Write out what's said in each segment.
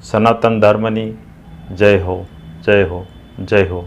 સનાતન ધર્મની જય હો, જય હો, જય હો.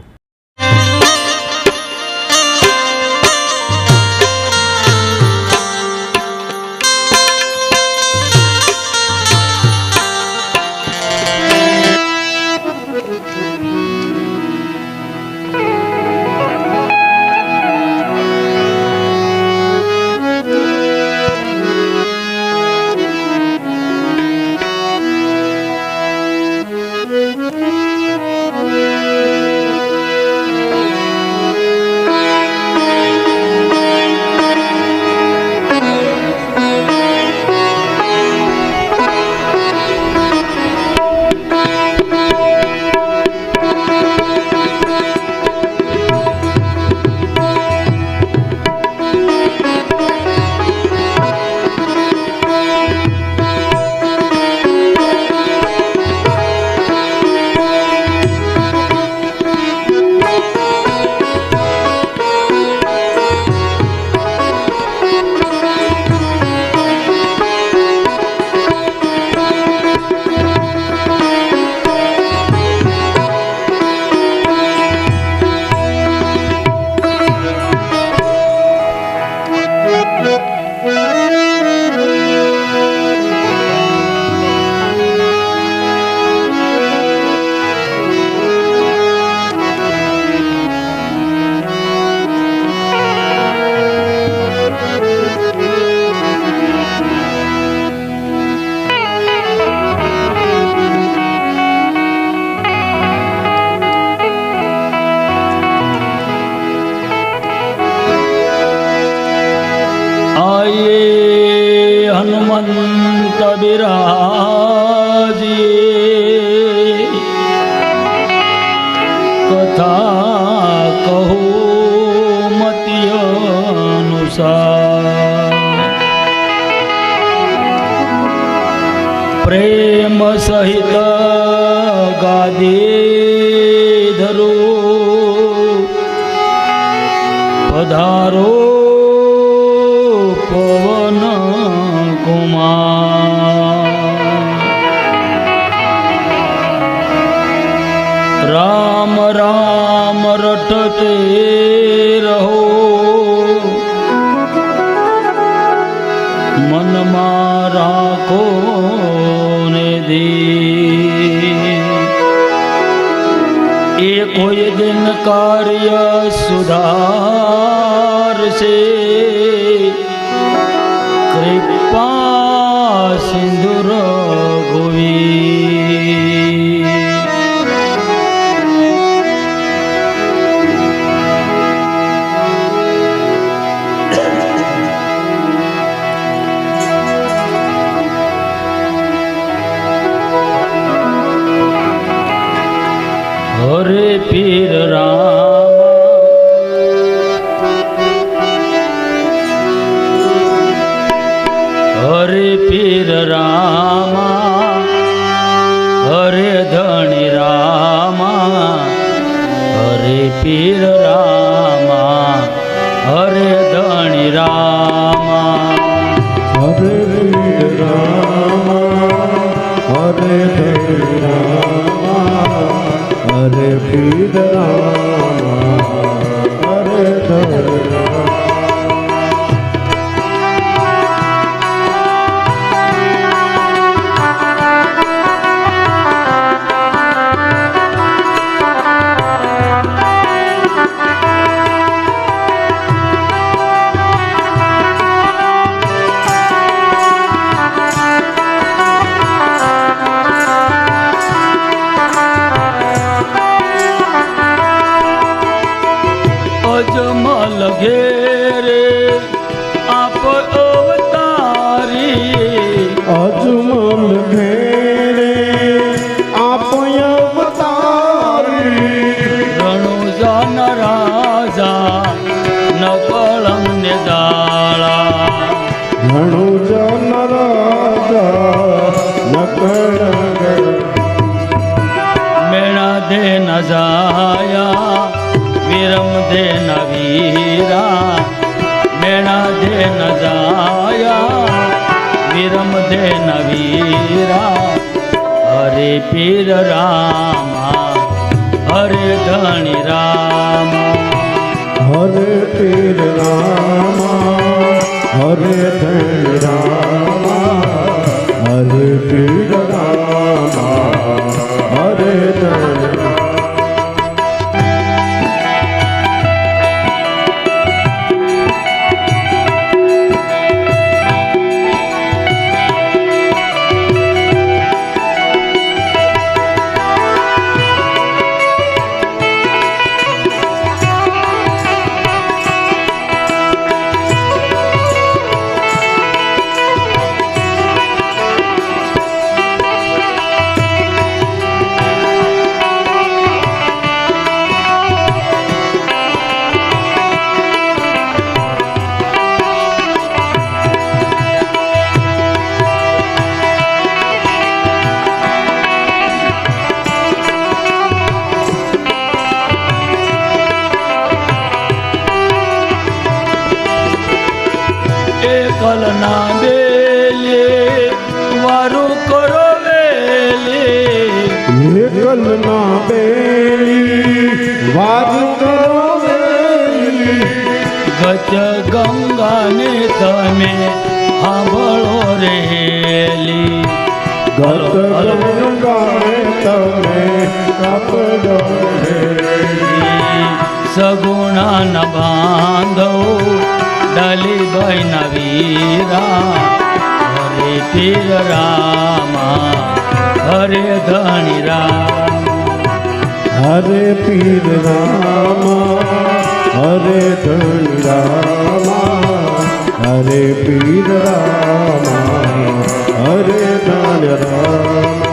હનુમંત બિરાજી કથા કહું મતિ અનુસાર પ્રેમ સહિત ગાદી ધરું પધારો પવન કુમાર રામ રામ રટતે રહો મનમાં રાખો ને દી એ કોઈ દિન કાર્ય સુધારશે કૃપા સિંધુ રઘુવીર હરે પીર રામ હરે પીર રામા હરે ધણી રામા હરે પીર રામા હરે ધણી રામા હરે પીર રામા હરે ધણી રામા હરે પીર રામા હરે ધણી અજમલ ઘેરે આપ અવતારી અજમલ ઘેરે આપ અવતારી રણુજા ન રાજા નકળંગ ને દાળા ઘણું જન રાજા નકળંગ મેણા દે ન જાયા વિરમ દે ન વીરા મેણા દે ન જાયા વિરમ દે ન વીરા હરે પીર રામા હરે ધણી રામા હરે પીર રામા હરે ધણી રામા હરે પીર રામા હરે ધણી કલના બેલે વારું કરો વેલે કલના બેલી વાત કરો વેલી ગજ ગંગાને તમે સાંભળો રેલી ગત ગંગાને તમે સાંભળો રેલી સગુણા ન બાંધવ ડાલીભાઈ ના વીરા હરે પીર રામા હરે ધણી રામા હરે પીર રામા હરે ધણી રામા હરે પીર રામા હરે ધણી રામા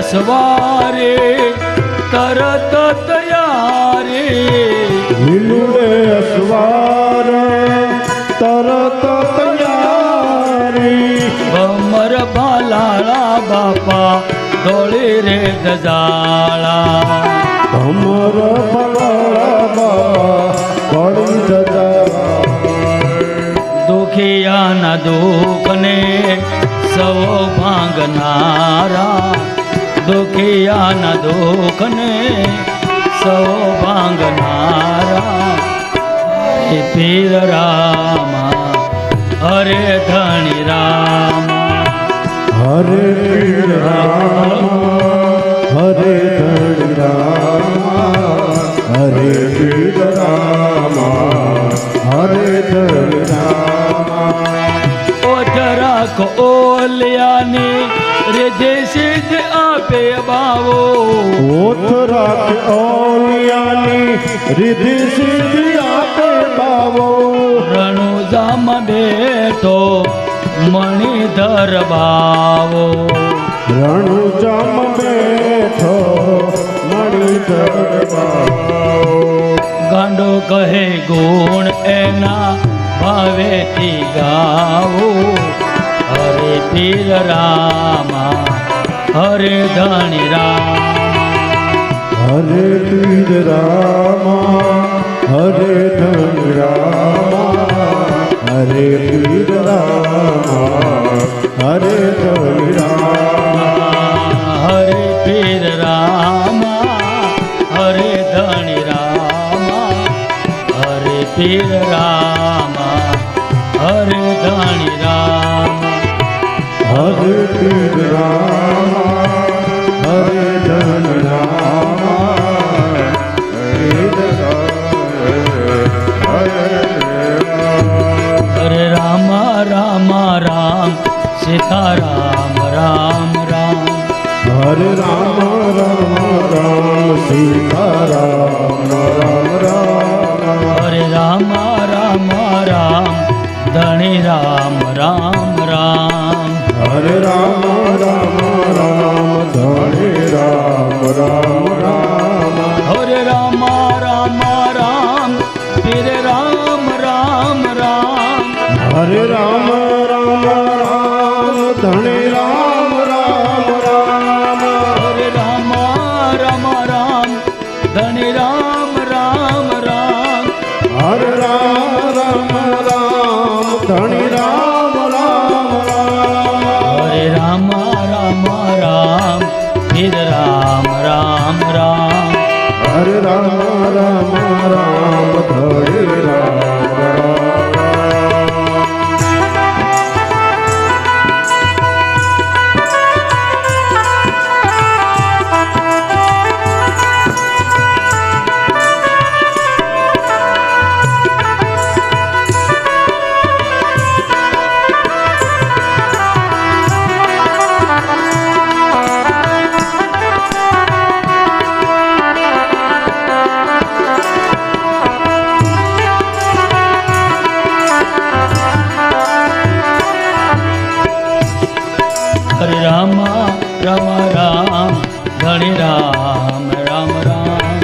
સવારે તરત તૈયારે લીલુડે અસવાર તરત તૈયારી ભમર ભાલાળા બાપા દોડી રે ગજાળા ભમર ભલાળા પડી જજા દુખિયાના દુઃખને સૌ ભાંગનારા દુખિયાના દુઃખને સૌ ભાંગનારા હરે પીર રામા હરે ધણી રામા હરે પીર રામા હરે ધણી રામા હરે પીર રામા હરે ધણી રામા ઓઠ રાખો ઓલિયાની રીધે સિદ્ધ આપે બાવો ઓઠ રાખ ઓલિયાની રીધિ સિદ્ધિ આપે બાવો રણુજામાં બેઠો મણિધર બાવો રણુજામ બેઠો મણિધર બાવો ગાંડો કહે ગુણ એના ભાવેથી ગાવો હરે પીર રામા હરે ધણી રામા હરે પીર રામા હરે ધણી રામા હરે પીર રામા હરે ધણી રામા હરે પીર રામા હરે ધણી રામા હરે પીર રામા હરે ધણી રામા હરે પીર રામા હરે ધણી રામા હરે રામા રામા રામ સીતારામ રામ રામ હરે રામ રામ રામ સીતારામ રામ રામ હરે રામા રામા રામ ધણી રામ રામ રામ હરે રામ રામ રામ ધણી રામ રામ રામ હરે હરે રામ રામ રામ ધણી રામ રામ રામ હરે રામ રામ રામ ધણી રામ રામ રામ હરે રામ રામ રામ ધણી રામ રામ રામ હરે રામ રામ રામ ફિર રામ રામ રામ હરે રામ રામ રામ ધણી રામ રામ હરે રામ રામ રામ ધણી રામ રામ રામ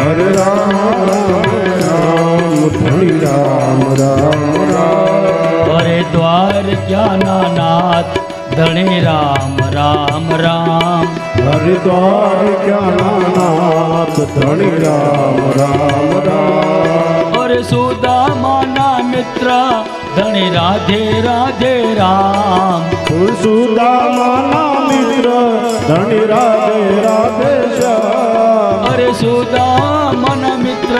હરે રામ રામ રામ ધણી રામ રામ રામ હરે દ્વાર ક્યાના નાથ ધણી રામ રામ રામ હરિદ્વાર જ્ઞાનાનાથ ધણી રામ રામ રામ હરે સુદામાના મિત્ર ધણી રાધે રાધે રામ સુદામાના મિત્ર ધણી રાધે રાધે શ્યામ હરે સુદામાના મિત્ર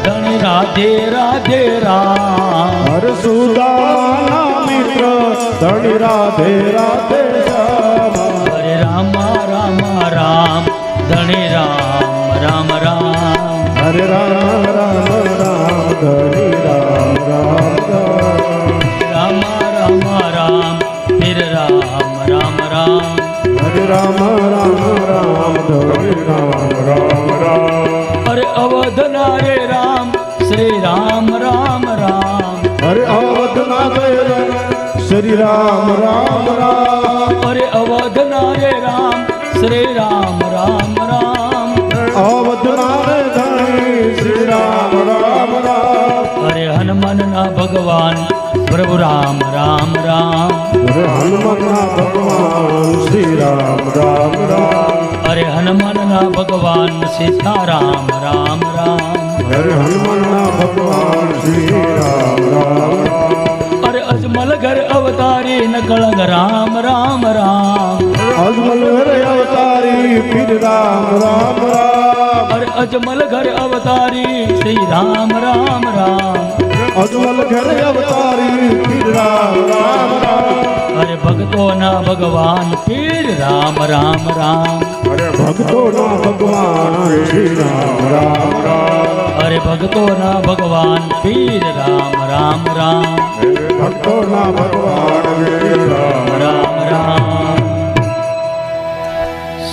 ધણી રાધે રાધે રામ હરે સુદામાના મિત્ર ધણી રાધે રાધે શ્યામ હરે રામ રામ રામ ધણી રામ રામ રામ હરે રામ રામ રામ ધણી રામ રામ રામ રામ રામ રામ ફિર રામ રામ રામ હરે રામ રામ રામ ધણી રામ રામ રામ હરે અવધના રે રામ શ્રી રામ રામ રામ હરે અવધના ગયે શ્રી રામ રામ રામ હરે અવધના રે રામ શ્રી રામ રામ રામ અવધના રે ધણી શ્રી રામ રામ રામ હરે હનુમાનના ભગવાન પ્રભુ રામ રામ રામ હરે હનુમાનના ભગવાન શ્રી રામ રામ રામ હરે હનુમાનના ભગવાન સીતારામ રામ રામ હરે હનુમાનના ભગવાન શ્રી રામ રામ રામ હરે અજમલ ઘર અવતારી નકળંગ રામ રામ રામ અજમલ હરે અવતારી પીર રામ રામ રામ હરે અજમલ ઘર અવતારી શ્રી રામ રામ રામ અજમલ ઘરે અવતારી પીર રામ રામ રામ હરે ભક્તોના ભગવાન પીર રામ રામ રામ હરે ભક્તોના ભગવાન શ્રી રામ રામ રામ હરે ભક્તોના ભગવાન પીર રામ રામ રામ ભક્તોના ભગવાન શ્રી રામ રામ રામ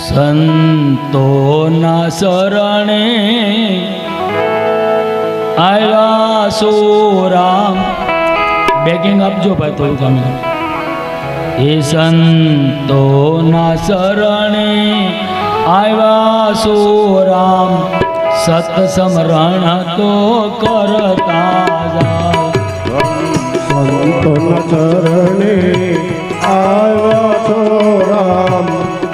સંતોના શરણે આવ્યા સો રામ બેગિંગ આપજો ભાઈ થોડું તમે એ સંતોના શરણે આવ્યા સો રામ સત્સમરણ તો કરતા જાઓ સંતોના ચરણે આવ્યા છો રામ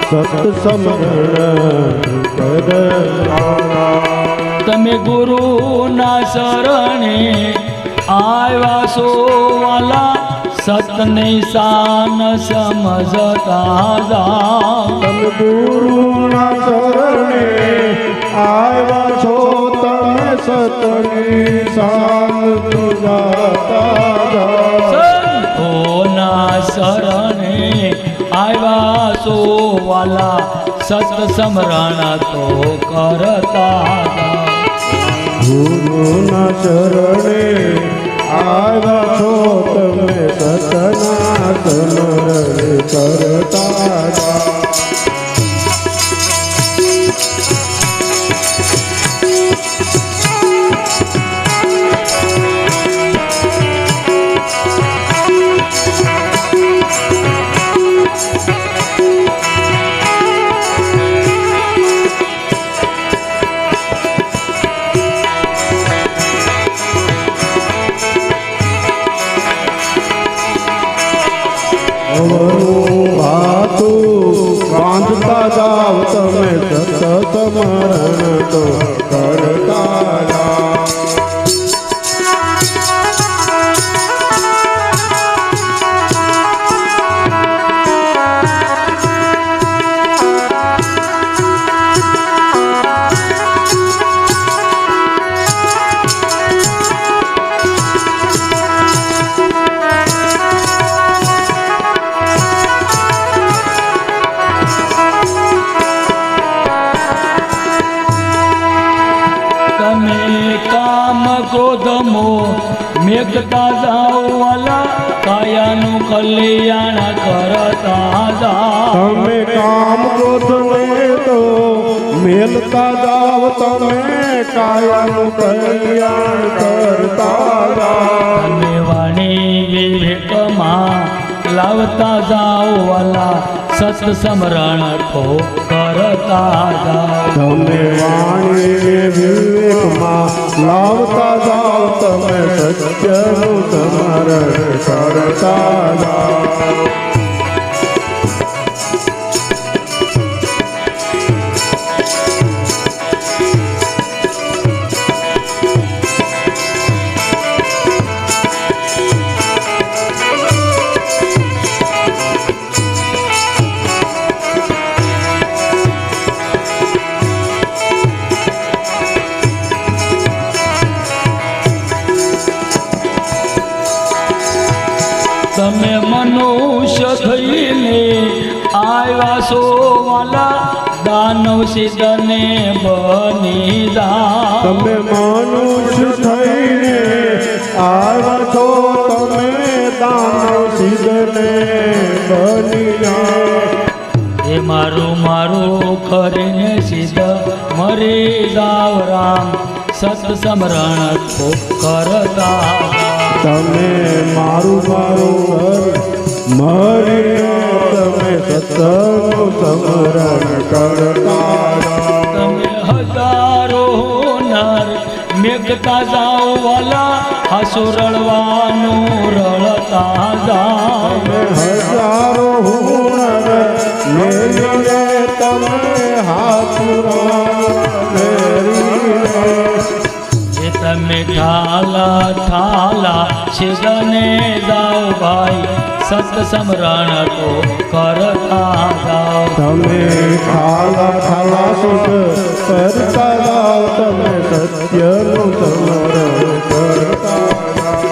સત્સમરણ કરતા તમે ગુરુના શરણે આવ્યા છો વાલા સતની શાન સમજતા જાઓ તમે ગુરુના ચરણે આવ્યા છો તમે સતની શાંત ગાતા જાઓ સંતોના શરણે આવ્યા છો વાલા સત્સમરણ તો કરતા જાઓ ગુરુના ચરણે આવ્યા છો તમે સતના સમરણ કરતા જાઓ ભવનું ભાતું બાંધતા જાવ તમે સતત સ્મરણ તો કરતા જાવ. ક્રોધમો મેઘતા જાઓ વાલા કાયાનું કલ્યાણ કરતા જાઓ. તમે કામ ક્રોધને તો મેલતા જાવ તમે કાયાનું કલ્યાણ કરતા જાવ. તમે વાણી વિવેકમાં લાવતા જાઓ વાલા સત સ્મરણ તો કરતા જાઓ. તમે વાણી વિવેકમાં લાવતા જાવ તમે સત્યનું સ્મરણ કરતા જાવ. તમે મનુષ્ય થઈને આવ્યા છો વાલા દાનવ સિદ્ધને બની જા. તમે મનુષ્ય થઈને આવ્યા છો તમે દાનવ સિદ્ધને બની જાઓ. એ મારું મારું કરીને સિદ્ધ મરી જાવ રામ સત સ્મરણ તો કરતા જાઓ. તમે મારું મારું મરીને તમે સતનું સ્મરણ કરતા જાઓ. તમે હજારો નર મેઘતા જાઓ વાલા હાસો રળવાનું રળતા જાઓ. તમે હજારો હુનર મેલીને તમે હાથુરા મેરીને એ તમે ઠાલા ઠાલા સિદ્ધને જાઓ ભાઈ સત સ્મરણ તો કરતા જાઓ. તમે ખાલા ખાલા સુખ કરતા જાઓ તમે સત્યનું સ્મરણ કરતા જાઓ.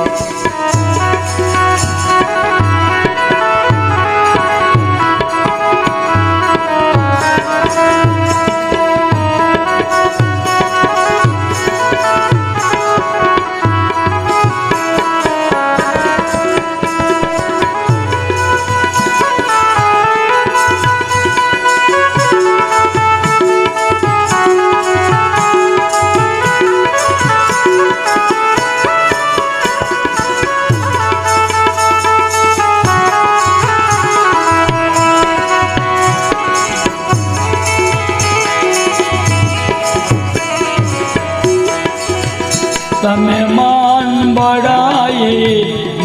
તમે માન બડાઈ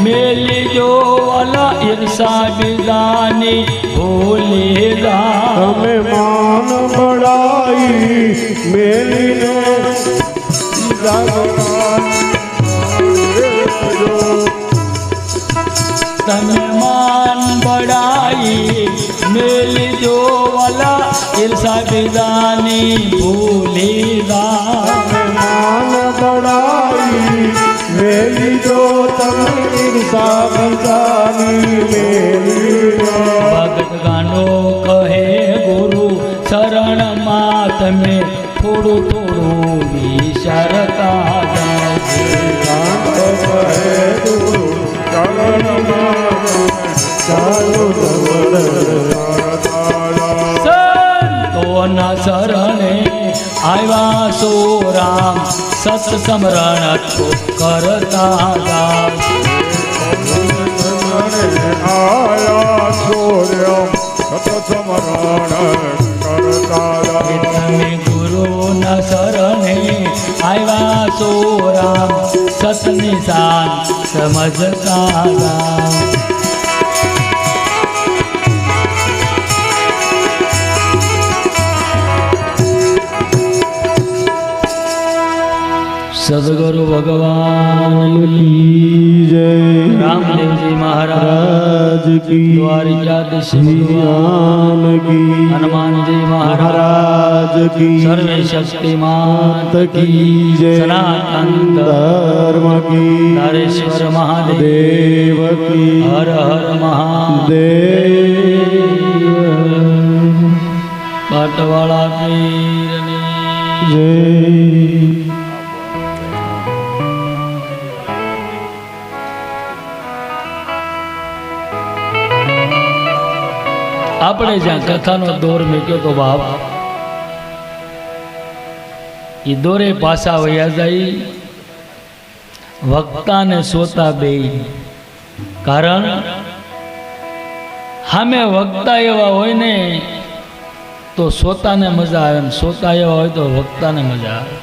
મેલી જો વાલા ઈર્ષા બીજાની ભૂલી જા. તમે માન બળાઈ મેલીને તમે માન બડાઈ મેલી જો વાલા ઈર્ષા બીજાની ભૂલી જા. માન બળાઈ મેલી જો તમે ઈર્ષા બીજાની મેલી ભગત ગાનો કહે ગુરુ શરણમાં તમે થોડું થોડું વિચારતા જાઓ. સંતોના શરણે આવ્યા સો રામ સત સ્મરણ તો કરતા જાઓ. આયા સૂર્યમ સત સ્મરણ કરતા જાઓ. તમે ગુરુના શરણે આવ્યા સો રામ સત નિશાન સમજતા જાઓ. સદગુરુ ભગવાન કી જય રામદેવજી મહારાજ રાજ કી દ્વારિકાધીશ ભગવાન કી હનુમાનજી મહારાજ મહારાજ કી સર્વે શક્તિમાન કી જય સનાતન ધર્મ કી નારેશ્વર મહાદેવ દેવ કી હર હર મહાદેવ દેવ પાટવાળા પીરની જય આપણે જ્યાં કથાનો દોર મૂક્યો તો બાપ એ દોરે પાછા વયા જાય વક્તા ને સોતા બે કારણ સામે વક્તા એવા હોય ને તો સોતાને મજા આવે ને સોતા એવા હોય તો વક્તાને મજા આવે.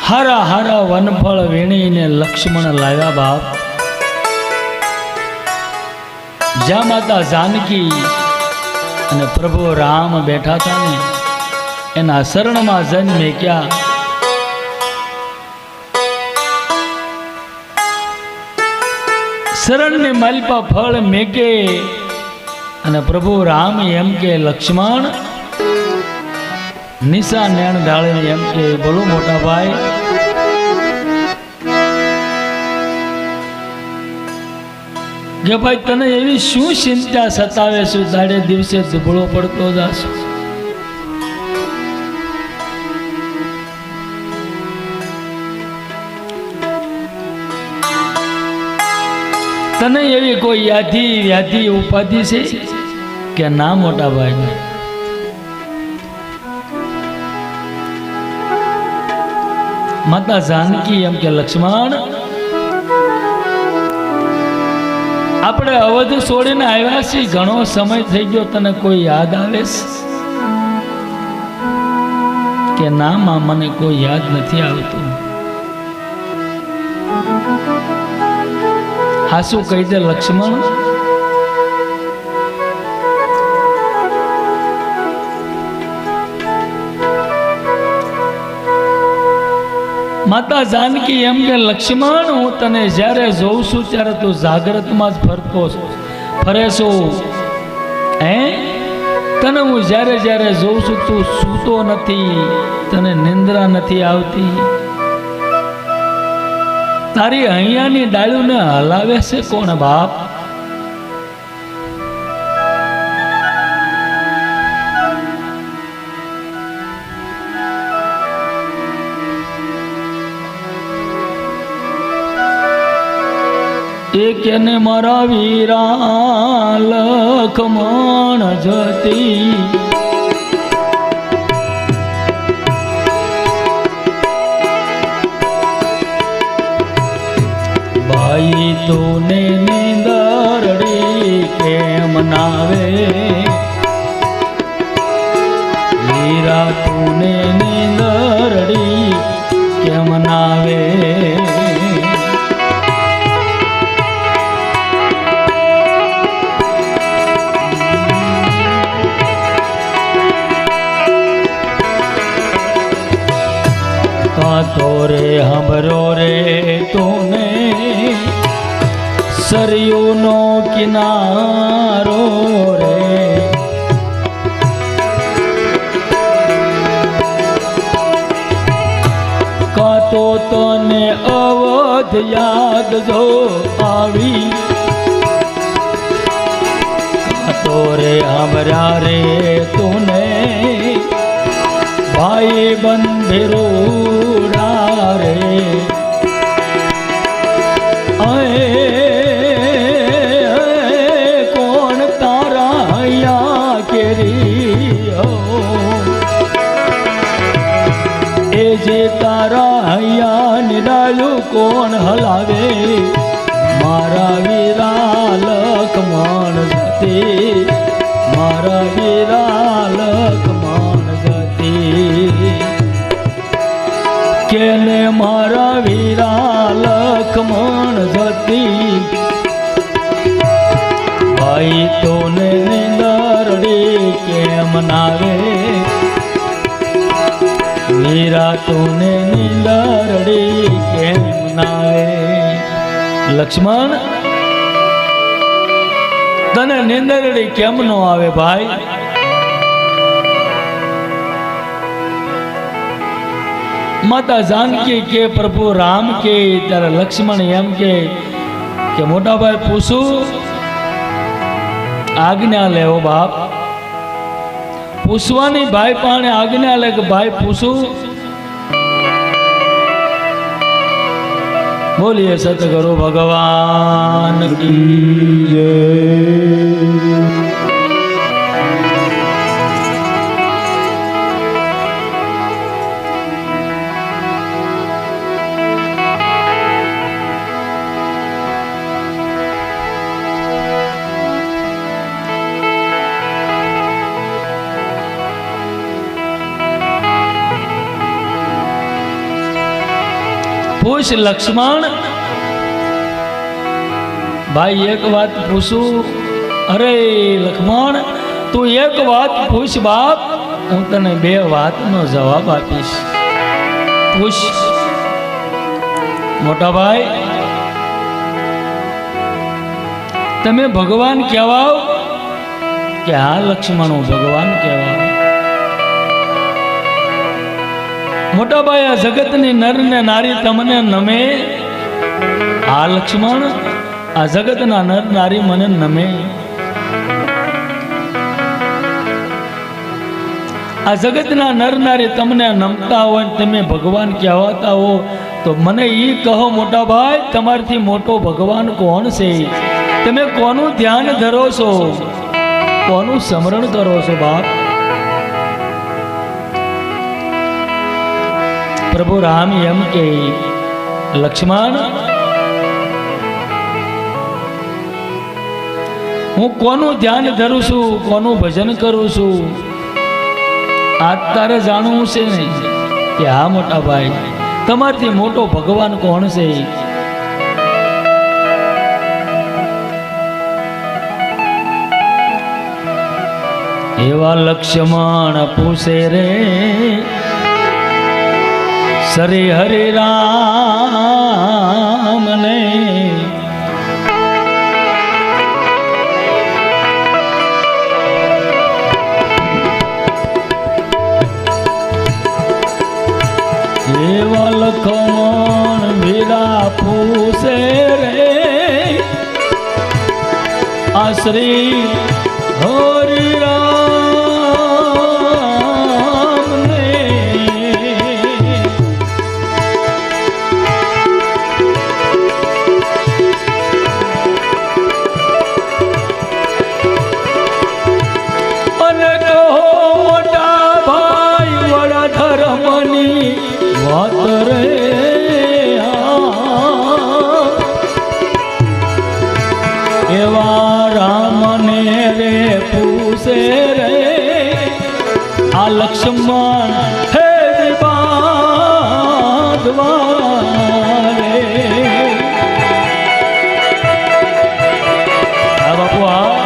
હારા હારા વનફળ વીણીને લક્ષ્મણ લાવ્યા બાપ. જ્યાં માતા જાનકી અને પ્રભુ રામ બેઠા હતા ને એના શરણમાં જઈને મેક્યા. શરણની માલિપા ફળ મેકે અને પ્રભુ રામ એમ કે લક્ષ્મણ નિશા નેણ ઢાળીને એમ કે બોલો મોટા ભાઈ કે ભાઈ તને એવી શું ચિંતા સતાવે છે દાડે દિવસે દુબળો પડતો જાશ. તને એવી કોઈ યાદી વ્યાધિ ઉપાધિ છે કે ના મોટા ભાઈ? માતા જાનકી એમ કે લક્ષ્મણ આપણે અવધ છોડીને આવ્યા છીએ, ઘણો સમય થઈ ગયો, તને કોઈ યાદ આવે કે ના માં મને કોઈ યાદ નથી આવતું. હાસુ કહી દે લક્ષ્મણ. માતા જાનકી એમ કે લક્ષ્મણ હું તને જ્યારે જોઉં છું ત્યારે તું જાગ્રતમાં જ ફરે છો. તને હું જ્યારે જ્યારે જોઉં છું તું સૂતો નથી, તને નિંદ્રા નથી આવતી. તારી અહીંયાની ડાળીને હલાવે છે કોણ બાપ? એને મારા વીરા લખમણ જતી ભાઈ તુને નીંદરડી કેમ નાવે, વીરા તુને નીંદરડી કેમ નાવે. तो रे हमरो रे तूने सरयू नो किनारो रे, का तो तने अवध याद जो आवी, का तो रे हमरा रे तूने भाई बंधुरा रे. कौन तारा જે તારા હૈયા નિડાયું કોણ હલાવે મારા વીરા લખમણ જતી મારા વીરા લખમણ જતી કેને મારા વીરા લખમણ જતી ભાઈ તોને નિંદરડી કેમ નાવે વીરા તોને નિંદરડી કેમ નાવે લક્ષ્મણ તને નિંદરડી કેમ નો આવે ભાઈ માતા જાનકી કે પ્રભુ રામ કે ત્યારે લક્ષ્મણ એમ કે મોટા ભાઈ પૂછું આજ્ઞા લેવો બાપ પૂછવાની ભાઈ પાણે આજ્ઞા લે કે ભાઈ પૂછું બોલીએ સતગુરુ ભગવાન કી જય પૂછ લક્ષ્મણ ભાઈ એક વાત પૂછું અરે લક્ષ્મણ તું એક વાત પૂછ બાપ હું તને બે વાતનો જવાબ આપીશ પૂછ મોટા ભાઈ તમે ભગવાન કહેવાઓ કે હા લક્ષ્મણ હું ભગવાન કહેવાઓ મોટા ભાઈ આ જગતની નર ને નારી તમને નમે આ લક્ષ્મણ આ જગતના નર નારી મને નમે આ જગતના નર નારી તમને નમતા હોય તમે ભગવાન કહેવાતા હો તો મને ઈ કહો મોટા ભાઈ તમારથી મોટો ભગવાન કોણ છે તમે કોનું ધ્યાન ધરો છો કોનું સ્મરણ કરો છો બાપ પ્રભુ રામ એમ કે લક્ષ્મણ હું કોનું ધ્યાન ધરું છું કોનું ભજન કરું છું આજ તારે જાણવું છે ને કે હા મોટા ભાઈ તમારથી મોટો ભગવાન કોણ છે એવા લક્ષ્મણ પૂછે રે શ્રી હરિ રામ ને એવા લખમણ વીરા પૂછે રે આ શ્રી હરિ રામ ને અને કહો મોટા ભાઈ વડા ધર્મની વાત રે એવા રામને રે પૂછે રે આ લક્ષ્મણ હે બાંધવા રે હા બાપુ હા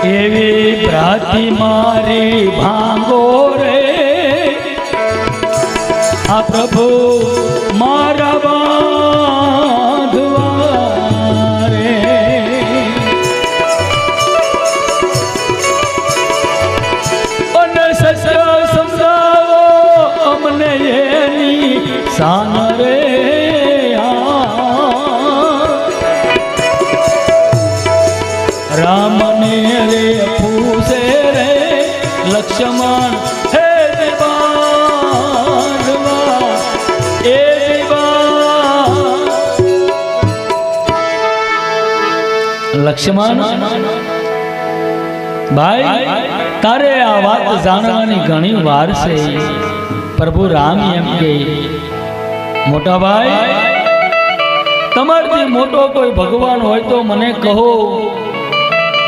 એવી ભ્રાતિ મારી ભાંગો રે આ પ્રભુ મારા બાંધવા રે અને સત્ય સમજાવો અમને એની શાન રે રામને રે પૂછે રે લક્ષ્મણ હે બાંધવા લક્ષ્મણ ભાઈ તારે આ વાત જાણવાની ઘણી વાર છે. પ્રભુ રામ એમ કે મોટા ભાઈ તમારથી મોટો કોઈ ભગવાન હોય તો મને કહો,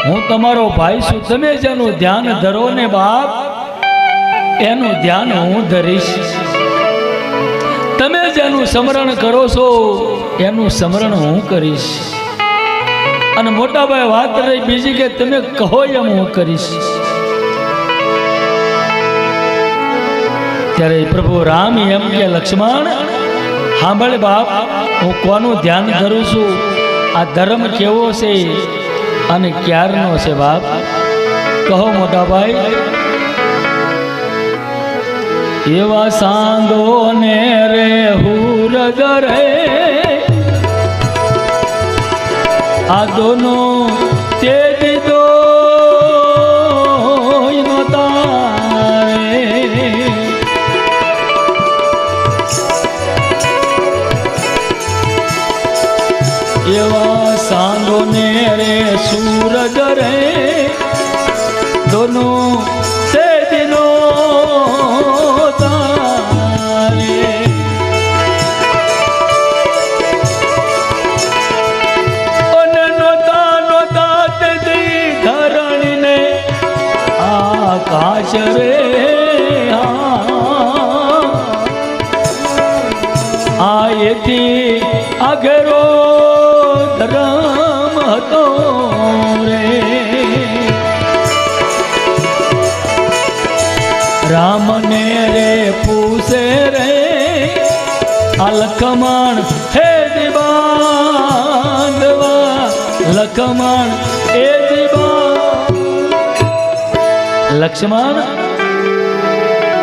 હું તમારો ભાઈ છું. તમે જેનું ધ્યાન ધરો ને બાપ એનું ધ્યાન હું ધરીશ. તમે જેનું સ્મરણ કરો છો એનું સ્મરણ હું કરીશ. અને મોટા ભાઈ વાત રહી બીજી કે તમે કહો એમ હું કરીશ. ત્યારે પ્રભુ રામ એમ કે લક્ષ્મણ સાંભળ બાપ, હું કોનું ધ્યાન ધરું છું, આ ધર્મ કેવો છે અને ક્યારનો છે બાપ, કહો મોટા ભાઈ. એવા સાંગો ને રે હુરગ રે આ દોનો તેજ દો એવા સાંગો ને રે સૂરજ રે દોનો તેજ નો તારે. અને નોતા નોતા તેજી ધરણીને આકાશ રે આ એથી આગેરો ધર્મ હતો રે. રામ ને રે પૂછે રે આ લખમણ હે દીવાનવા, લખમણ એ દીવા. લક્ષ્મણ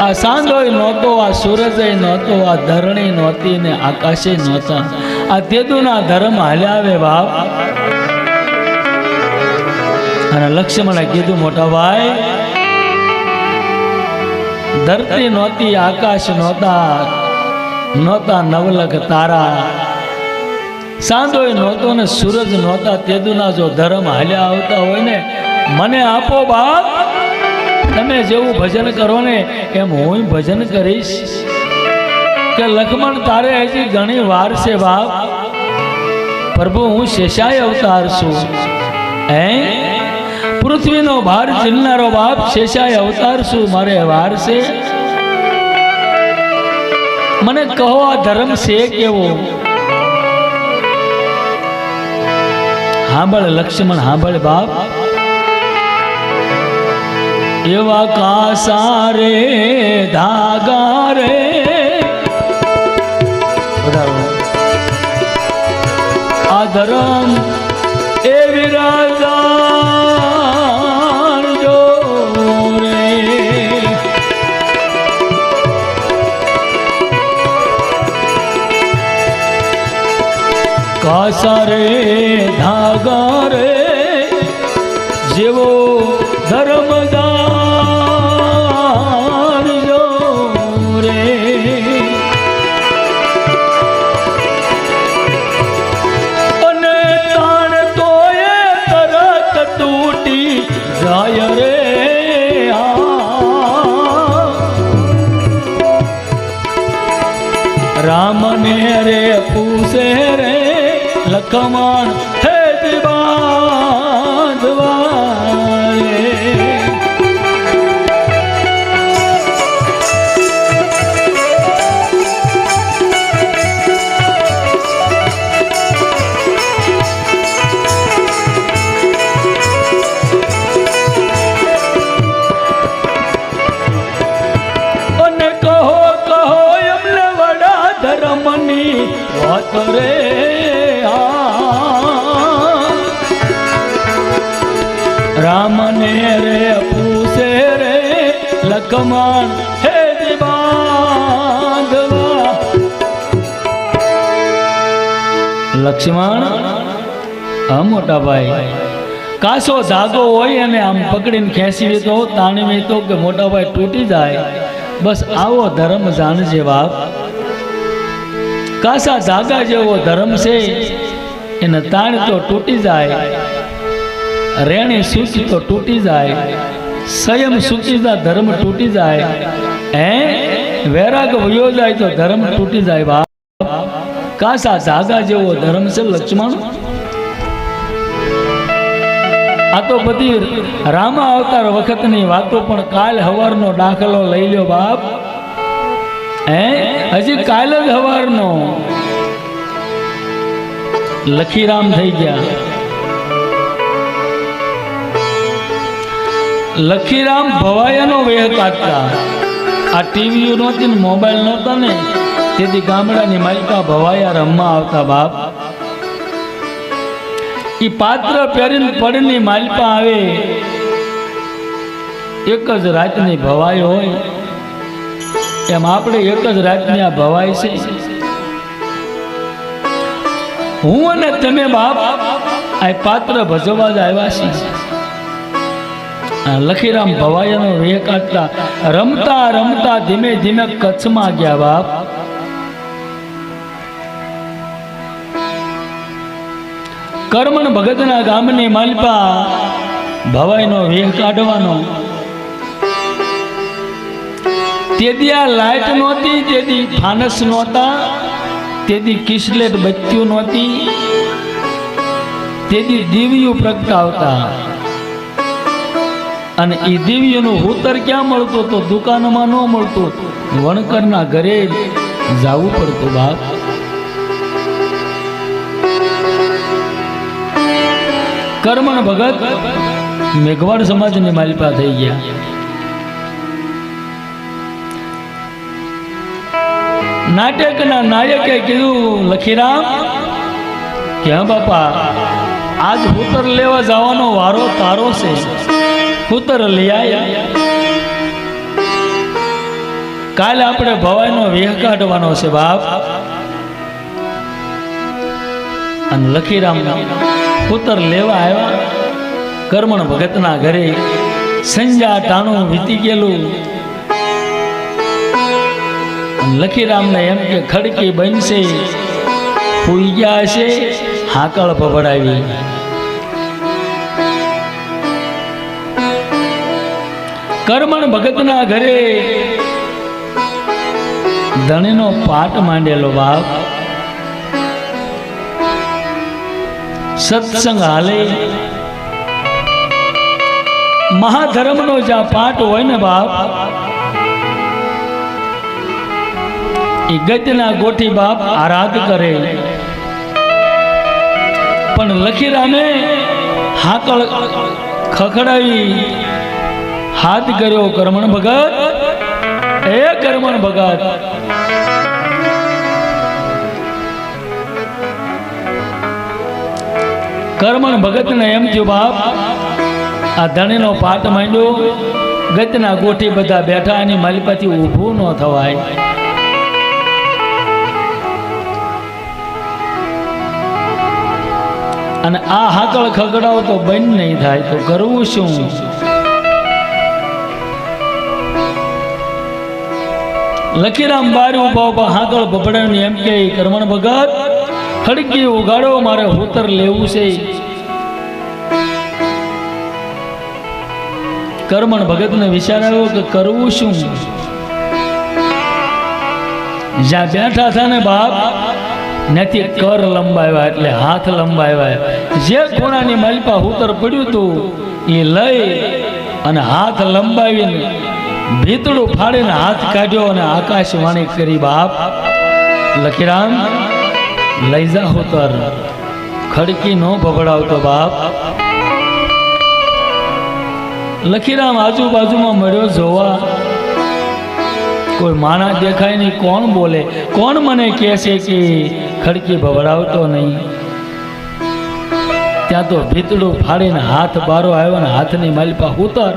આ સાંધોય નહોતો, આ સૂરજય નહોતો, આ ધરણી નહોતી ને આકાશે નહોતા, આ તેદુના ધર્મ હાલ્યા આવે બાપ. અને લક્ષ્મણે કીધું મોટા ભાઈ ધરતી નહોતી, આકાશ નહોતા, નહોતા નવલખ તારા, સાંધોય નહોતો ને સૂરજ નહોતા, તેદુના જો ધર્મ હાલ્યા આવતા હોય ને મને આપો બાપ. તમે જેવું ભજન કરો ને એમ હું ભજન કરીશ. કે લક્ષ્મણ તારે હજી ઘણી વાર છે બાપ. પ્રભુ હું શેષાય અવતાર છું. હે પૃથ્વીનો ભાર ઝીલનારો બાપ શેષાય અવતાર છું, મારે વાર છે. મને કહો આ ધર્મ છે કેવો. સાંભળ લક્ષ્મણ સાંભળ બાપ. એવા કાસા રે ધાગા રે આ ધરમ એ વિરાજાન જો રે. કાસા રે ધાગા રે જેવો ધર્મ રામ ને રે પૂછે રે લખમણ હે દીવાનવા. વાત રે રામ ને રે પૂછે રે લખમણ હે દીવાનવા. લક્ષ્મણ હા મોટા ભાઈ કાસો ધાગો હોય અને આમ પકડીને ખેંચી તો તાણી તો કે મોટા ભાઈ તૂટી જાય. બસ આવો ધર્મ જાણજે બાપ. કાસા ધાગા જેવો ધર્મ છે એને તાણ તો તૂટી જાય રેણી સૂચી તો તૂટી જાય, સંયમ સૂચી જા ધર્મ તૂટી જાય, વૈરાગ વયો જાય તો ધર્મ તૂટી જાય. બાપ કાસા ધાગા જેવો ધર્મ છે લક્ષ્મણ. આ તો બધી રામા અવતાર વખતની વાતો, પણ કાલ હવારનો દાખલો લઈ લ્યો બાપ. હજી કાલ જ હવારનો લખીરામ થઈ ગયા. લખીરામ ભવાયાનો વેહ કાઢતા. આ ટીવી નહોતી ને મોબાઈલ નહોતા ને, તેથી ગામડાની માલિકા ભવાયા રમવા આવતા. બાપ ઈ પાત્ર પહેરીને પડની માલિકા આવે, એક જ રાતની ભવાઈ હોય, એમ આપણે એક જ રાતની આ ભવાઈ છે. હું અને તમે બાપ આ પાત્ર ભજવવા જ આવ્યા છીએ. લખીરામ ભવાયાનો વેહ કાઢતા, રમતા રમતા ધીમે ધીમે કચ્છમાં ગયા. બાપ કર્મણ ભગતના ગામની માલિકા ભવાઈનો વેહ કાઢવાનો. તેથી આ લાઈટ નહોતી, તેથી ફાનસ નહોતા, તેથી કિસલેટ બત્યું નહોતી, તેથી દિવ્યું પ્રગટાવતા. અને એ દિવ્યનું હુતર ક્યાં મળતું? તો દુકાનમાં ન મળતું, વણકરના ઘરે જવું પડતું. બાપ કર્મણ ભગત મેઘવાડ સમાજની માલિકા થઈ ગયા. નાટકના નાયકે કીધું લખીરામ કે હા બાપા, આજ હુતર લેવા જવાનો વારો તારો છે. હુતર લઈ આવ્યા. કાલે આપણે ભવાઈનો વેહ કાઢવાનો છે બાપ. અને લખીરામ પુત્ર લેવા આવ્યા. કર્મણ ભગતના ઘરે સંજા ટાણું વીતી ગયેલું. લખીરામને એમ કે ખડકી બનશે, પૂઈ ગયા હશે, હાકળ પભડાવી. કર્મણ ભગતના ઘરે ધણીનો પાટ માંડેલો. બાપ સત્સંગ હાલે, મહાધર્મનો જ્યાં પાઠ હોય ને બાપ, એ ગજના ગોઠી બાપ આરાધ કરે. પણ લખીરામે હાકળ ખખડાવી હાથ કર્યો. કર્મણ ભગત, એ કર્મણ ભગત, કર્મણ ભગતને એમ થયું બાપ, આ ધણીનો પાટ માંડ્યો, ગતના ગોઠી બધા બેઠા, એની માલિપાથી ઊભું ન થવાય. અને આ હાકળ ખગડાવ તો બંધ નહીં થાય, તો કરવું શું? લખીરામ બારી ઉભા ઉભા હાકળ બબડાની એમ કે કર્મણ ભગત, ખડકી ઉગાડો, મારે હુતર લેવું છે. કર્મણ ભગતને વિચાર આવ્યો કે કરવું શું? જ્યાં બેઠા હતા ને બાપ, નથી કર લંબાવ્યા, એટલે હાથ લંબાવ્યા. જે ખૂણાની માલિપા હુતર પડ્યું હતું એ લઈ અને હાથ લંબાવીને ભીતડું ફાડીને હાથ કાઢ્યો અને આકાશવાણી કરી, બાપ લખીરામ લઈ જા હુતર, ખડકી નો ભભડાવતો. બાપ લખીરામ આજુબાજુમાં મળ્યો જોવા, કોઈ માણા દેખાય નહીં. કોણ બોલે? કોણ મને કહે છે કે ખડકી ભભડાવતો નહીં? ત્યાં તો ભીતડું ફાડીને હાથ બારો આવ્યો ને હાથની માલિપા હુતર.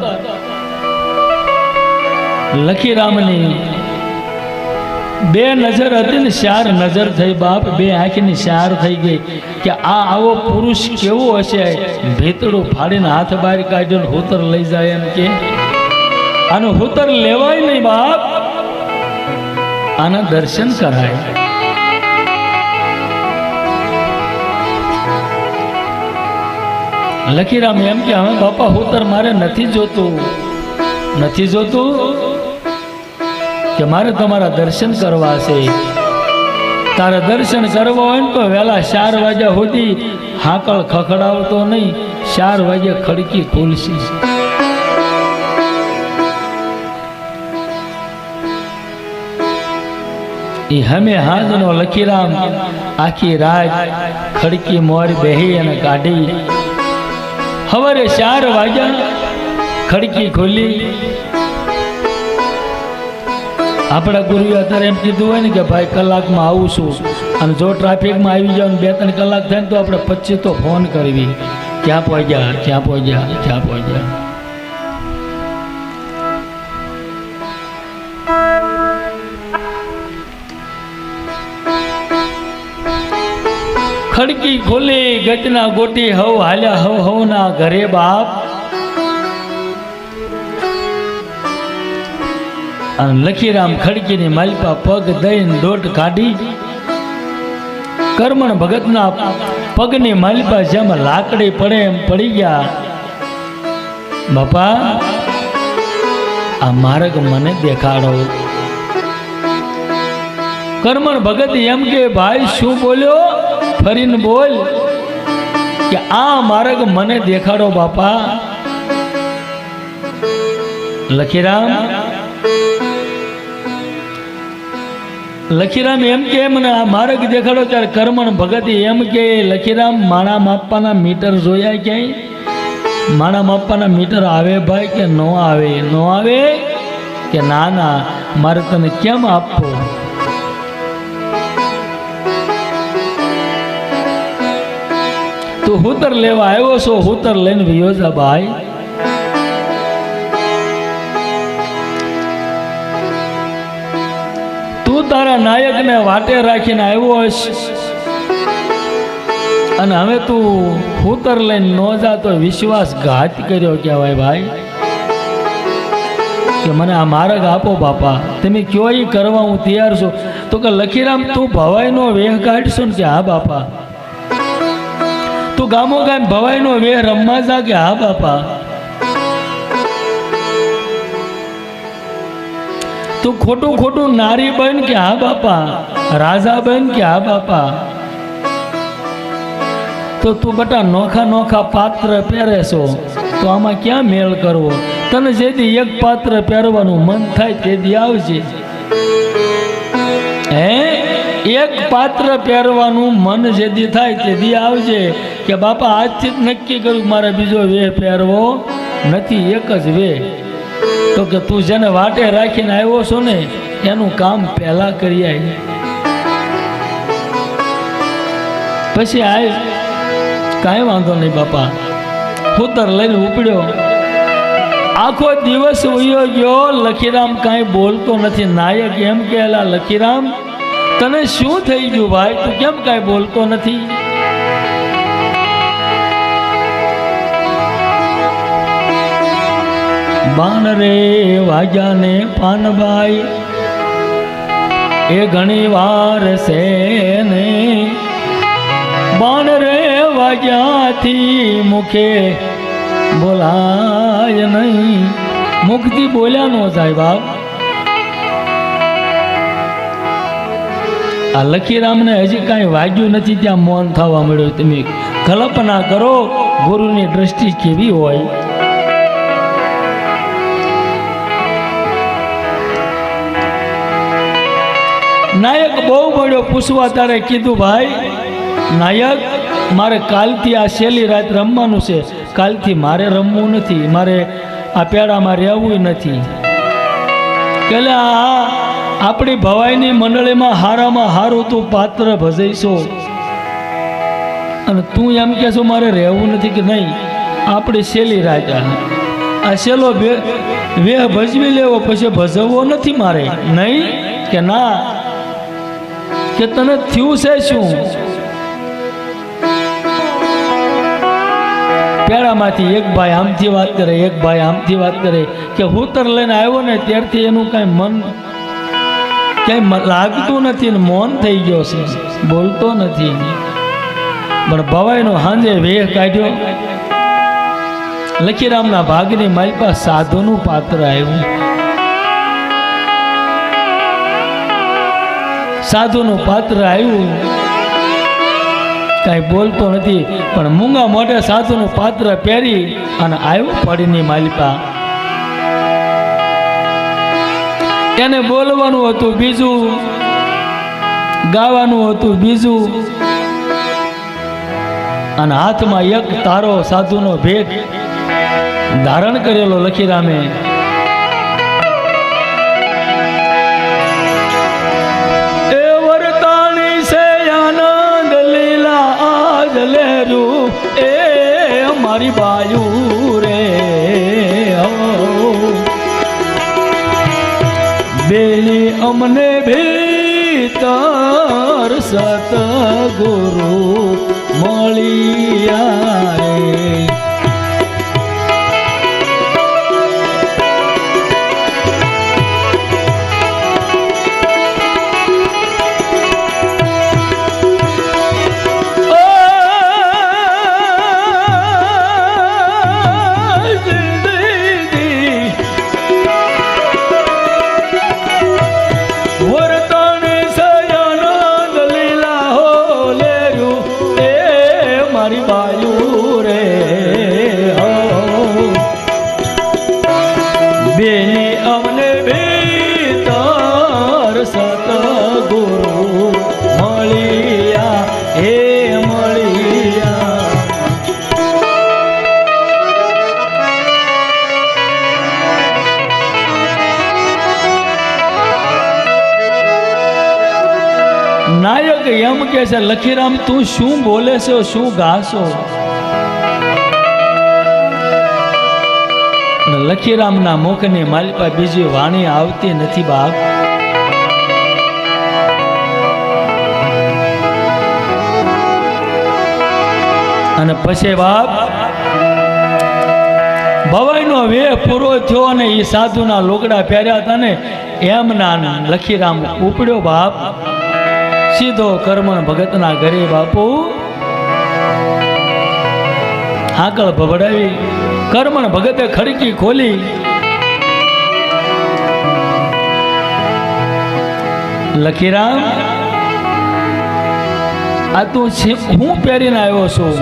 લખીરામની બે નજર હતી ને ચાર નજર થઈ. બાપ બે આંખની ચાર થઈ ગઈ કે આ આવો પુરુષ કેવો હશે, ભીતડું ફાડીને હાથ બહાર કાઢ્યો ને હુતર લઈ જાય. એમ કે આનું હુતર લેવાય નહીં બાપ, આના દર્શન કરાય. લખીરામ એમ કે હવે બાપા હુતર મારે નથી જોતું કે મારે તમારા દર્શન કરવા છે. તારે દર્શન કરવા હોય ને તો વહેલા 4 વાગ્યા સુધી હાકળ ખખડાવતો નહીં, 4 વાગે ખડકી ખુલશે. એ હમે હાજનો લખીરામ આખી રાત ખડકી મોર બેહી અને કાઢી. સવારે 4 વાગ્યા ખડકી ખોલી. આપણા ગુરુએ અત્યારે એમ કીધું હોય ને કે ભાઈ કલાકમાં આવું છું, અને જો ટ્રાફિકમાં આવી જાવ ને 2-3 કલાક થાય ને તો આપણે 25 તો ફોન કરવી, ક્યાં પહોંચ્યા. ખડકી ખોલી, ગજના ગોટી હવ હાલ્યા હવના ઘરે બાપ. અને લખીરામ ખડકીની માલપા પગ દઈને દોટ કાઢી. કર્મણ ભગતના પગની માલપા જેમ લાકડી પડે એમ પડી ગયા. બાપા આ માર્ગ મને દેખાડો. કર્મણ ભગત એમ કે ભાઈ શું બોલ્યો, ફરીને બોલ કે આ માર્ગ મને દેખાડો બાપા. લખીરામ એમ કે મને આ માર્ગ દેખાડો. ત્યારે કર્મણ ભગત એમ કે લખીરામ માણા માપવાના મીટર જોયા ક્યાંય? માણા માપવાના મીટર આવે ભાઈ કે ન આવે કે ના મારે તને કેમ આપવો? તું હુતર લેવા આવ્યો છો, હુતર લઈને વિયો જા ભાઈ. તું તારા નાયકને વાટે રાખીને આવ્યો હશ, અને હવે તું હુતર લઈને ન જા તો વિશ્વાસઘાત કર્યો કહેવાય ભાઈ. કે મને આ માર્ગ આપો બાપા, તમે કયો એ કરવા હું તૈયાર છું. તો કે લખીરામ તું ભવાઈનો વેહ કાઢશો ને? કે હા બાપા. તું ગામો ગામ ભવાઈનો વેહ રમવા જા? કે હા બાપા. તું ખોટું નારી બન? કે હા બાપા. રાજા બન? કે હા બાપા. તો તું બટા નોખા પાત્ર પહેરે છો, તો આમાં ક્યાં મેળ કરવો? તને જેથી એક પાત્ર પહેરવાનું મન થાય તેથી આવજે. એક પાત્ર પહેરવાનું મન જેથી થાય તેથી આવજે. કે બાપા આજથી જ નક્કી કર્યું મારે બીજો વેહ પહેરવો નથી, એક જ વેહ. તો કે તું જેને વાટે રાખીને આવ્યો છો ને એનું કામ પહેલા કરી આવી, પછી આય. કાંઈ વાંધો નહીં બાપા. હુતર લઈને ઉપડ્યો. આખો દિવસ વયો ગયો. લખીરામ કાંઈ બોલતો નથી. નાયક એમ કહેલા લખીરામ તને શું થઈ ગયું ભાઈ, તું કેમ કાંઈ બોલતો નથી? બાણ રે વાજાને પાનભાઈ એ ઘણી વાર છે ને, બાણ રે વાજાથી મુખે બોલાય નહીં. મુખથી બોલ્યા નો જાય બાપ. આ લખીરામને હજી કાંઈ વાગ્યું નથી ત્યાં મૌન થવા મળ્યું. તમે કલ્પના કરો ગુરુની દ્રષ્ટિ કેવી હોય. નાયક બહુ મળ્યો પૂછવા. તારે કીધું ભાઈ નાયક મારે કાલથી આ છેલ્લી રાત રમવાનું છે, કાલથી મારે રમવું નથી, મારે આ પેડામાં રહેવું નથી. કે આપણી ભવાઈની મંડળીમાં હારામાં હારું તું પાત્ર ભજઈશો, અને તું એમ કે છો મારે રહેવું નથી? કે નહીં, આપણી છેલ્લી રાત આ છેલ્લો વેહ ભજવી લેવો, પછી ભજવવો નથી મારે. નહીં કે ના, કે તને થયું છે શું? પેડામાંથી એક ભાઈ આમથી વાત કરે, એક ભાઈ આમથી વાત કરે. કે હુતર લઈને આવ્યો ને ત્યારથી એનું કાંઈ મન ક્યાંય લાગતું નથી ને મૌન થઈ ગયો છે, બોલતો નથી. પણ ભવાઈનો હાંજે વેહ કાઢ્યો. લખીરામના ભાગની માલપા સાધુનું પાત્ર આવ્યું. સાધુનું પાત્ર આવ્યું, કઈ બોલતો નથી, પણ મૂંગા મોઢે સાધુનું પાત્ર પહેરી અને આવ્યું પડીની માલપા. એને બોલવાનું હતું બીજું, ગાવાનું હતું બીજું, અને હાથમાં એક તારો સાધુનો ભેટ ધારણ કરેલો લખીરામે. એ વર્તાણી છે આનંદ લીલા આજ લેરું, એ મારી બાયુ રે બેલી અમને ભીતર સતગુરુ મળ્યા રે. નાયક એમ કે છે, લખીરામ તું શું બોલે છો, શું ગાશો? લખીરામના મુખની માલપા બીજી વાણી આવતી નથી બાપ. અને પછી બાપ ભવાઈનો વેહ પૂરો થયો અને એ સાધુના લોકડા પહેર્યા હતા ને એમના લખીરામ ઉપડ્યો બાપ સીધો કર્મણ ભગતના ઘરે. બાપુ આકળ ભભડાવી કર્મણ ભગતે ખડકી ખોલી. લખીરામ આ તું હું પહેરીને આવ્યો છું?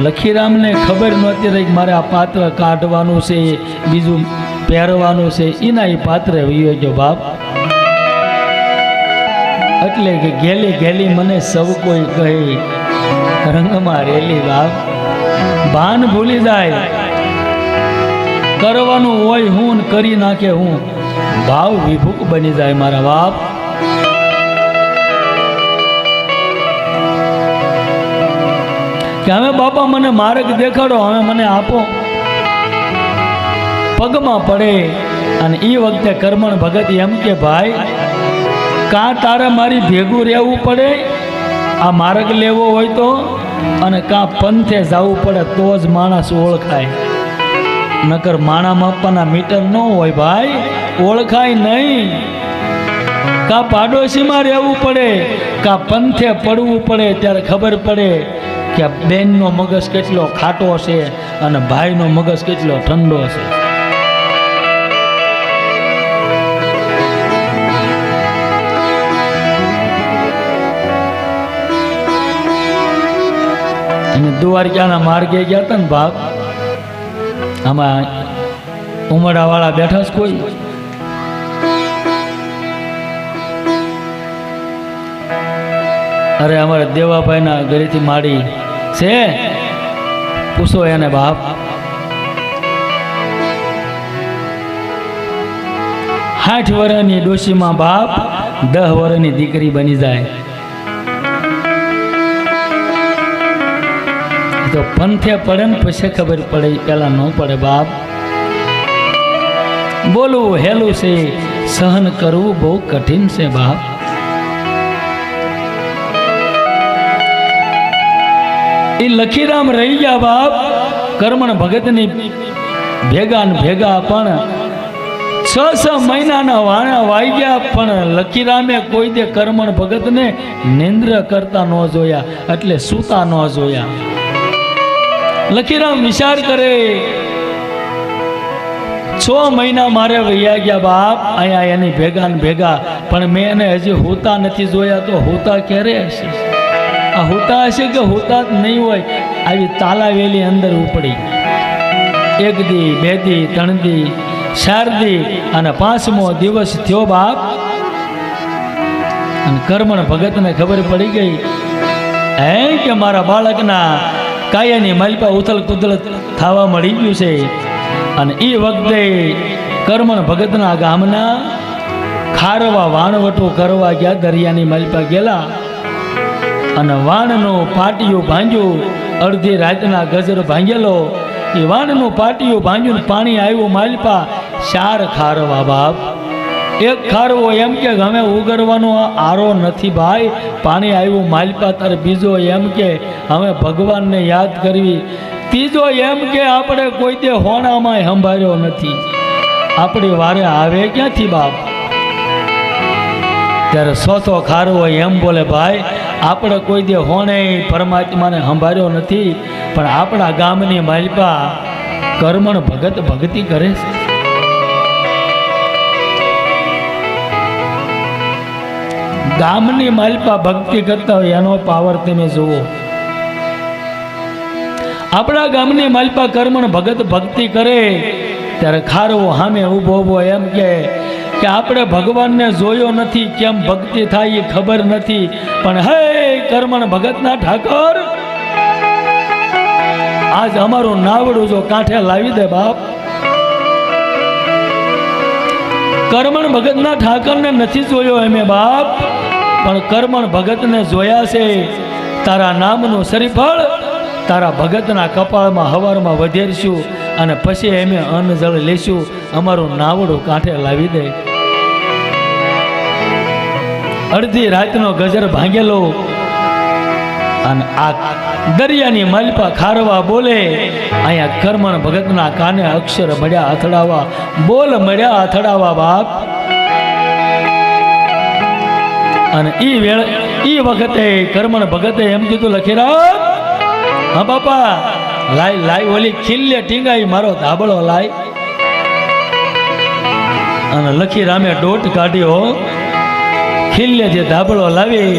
લખીરામને ખબર નહોતી રહી કે મારે આ પાત્ર કાઢવાનું છે, બીજું પહેરવાનું છે. એના એ પાત્ર વયો ગયો બાપ. એટલે કે ગેલી ગેલી મને સૌ કોઈ કહે રંગમાં રેલી બાપ. ભાન ભૂલી જાય, કરવાનું હોય હું કરી નાખે હું, ભાવ વિભૂક બની જાય મારા બાપ. કે હવે બાપા મને માર્ગ દેખાડો, હવે મને આપો. પગમાં પડે અને એ વખતે કર્મણ ભગત એમ કે ભાઈ કાં તારે મારી ભેગું રહેવું પડે આ માર્ગ લેવો હોય તો, અને કાં પંથે જવું પડે તો જ માણસ ઓળખાય. નકર માણા માપવાના મીટર ન હોય ભાઈ, ઓળખાય નહીં. કાં પાડોશીમાં રહેવું પડે, કાં પંથે પડવું પડે, ત્યારે ખબર પડે કે બેનનો મગજ કેટલો ખાટો છે અને ભાઈનો મગજ કેટલો ઠંડો છે. અને દ્વારકાના માર્ગે ગયા હતા ને બાપ, આમાં ઉમરાવાળા બેઠા છે કોઈ? અરે અમારે દેવાભાઈના ઘરેથી માડી છે, પૂછો એને બાપ. 60 વર્ષની ડોશીમાં બાપ 10 વર્ષની દીકરી બની જાય તો પંથે પડે ને પછી ખબર પડે, પેલા ન પડે બાપ. બોલવું હેલું છે, સહન કરવું બહુ કઠિન છે બાપ. એ લખીરામ રહી ગયા બાપ કર્મણ ભગતની ભેગા ને ભેગા, પણ 6 મહિનાના વાણા વાઈ ગયા, પણ લખીરામે કોઈ દે કર્મણ ભગતને નિંદ્ર કરતા ન જોયા, એટલે સૂતા ન જોયા. લખીરામ વિચાર કરે 6 મહિના મારે વૈયા ગયા બાપ, અહીંયા એની ભેગા ને ભેગા, પણ મેં એને હજી હોતા નથી જોયા. તો હોતા ક્યારે હશે? આ હોતા હશે કે હોતા જ નહીં હોય? આવી તાલાવેલી અંદર ઉપડી. 1 દી 2 દી 3 દી 4 દી અને 5મો દિવસ થયો બાપ. અને કર્મણ ભગતને ખબર પડી ગઈ કે મારા બાળકના કાયાની માલિપા ઉથલ પુથલ થવા મળી ગયું છે. અને એ વખતે કર્મણ ભગતના ગામના ખારવા વાણવટો કરવા ગયા. દરિયાની માલિપા ગયેલા અને વાણનું પાટિયું ભાંગ્યું. અડધી રાતના ગજર ભાંગેલો. એ વાણનું પાટિયું ભાંગ્યું, પાણી આવ્યું માલિપા 4 ખારવા બાપ. 1 ખારવો એમ કે અમે ઉગરવાનો આરો નથી ભાઈ, પાણી આવ્યું માલિપા તારે. બીજો એમ કે અમે ભગવાનને યાદ કરવી. ત્રીજો એમ કે આપણે કોઈ દે હોણામાં સંભાળ્યો નથી, આપણી વારે આવે ક્યાંથી બાપ? ત્યારે 100 ખારવો એમ બોલે ભાઈ આપણે કોઈ દે હોણે પરમાત્માને સંભાળ્યો નથી, પણ આપણા ગામની માલિપા કર્મણ ભગત ભક્તિ કરે છે. ગામની માલિપા ભક્તિ કરતા હોય એનો પાવર તમે જુઓ. આપણા ગામની માલિપા કર્મણ ભગત ભક્તિ કરે ત્યારે ખારવો સામે ઊભો ઊભો એમ કે આપણે ભગવાનને જોયો નથી, કેમ ભક્તિ થાય એ ખબર નથી, પણ હે કર્મણ ભગતના ઠાકર, આજ અમારું નાવડું જો કાંઠે લાવી દે બાપ. કર્મણ ભગતના ઠાકરને નથી જોયો અમે બાપ, પણ કર્મણ ભગતને જોયા છે. તારા નામનું શ્રીફળ તારા ભગતના કપાળમાં હવારમાં વધેરશું અને પછી અમે અન્ન જળ લેશું. અમારું નાવડું કાંઠે લાવી દે. અડધી રાતનો ગજર ભાંગેલો અને આ દરિયાની માલિપા ખારવા બોલે. અહીંયા કર્મણ ભગતના કાને અક્ષર મળ્યા અથડાવા, બોલ મળ્યા અથડાવા બાપ. અને ઈ વખતે કર્મણ ભગતે એમ કીધું લખીરામ, હા બાપા લાય ઓલી ખીલ્લે ટીંગાઈ મારો ધાબળો લાય. અને લખીરામે દોટ કાઢ્યો. ખીલ્લે જે ધાબળો લાવી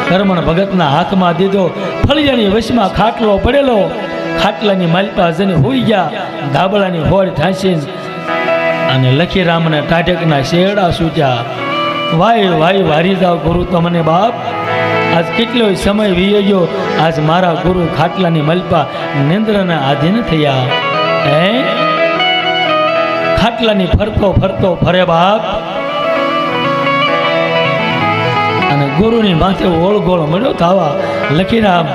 કર્મણ ભગતના હાથમાં દીધો. ફળિયાની વશમાં ખાટલો પડેલો. ખાટલાની માલિપા જઈને હોઈ ગયા. ધાબળાની હોડ ઠાંસી અને લખીરામને ટાઢકના શેરડા સૂટ્યા. વાય વાય વારી જાવ ગુરુ તમને બાપ. આજ કેટલો સમય વીયો ગયો. આજ મારા ગુરુ ખાટલાની માલિપા નિંદ્રના આધીન થયા. ખાટલાની ફરતો ફરતો ફરે બાપ. અને ગુરુની માથે ઓળગોળ મળ્યો થવા. લખીરામ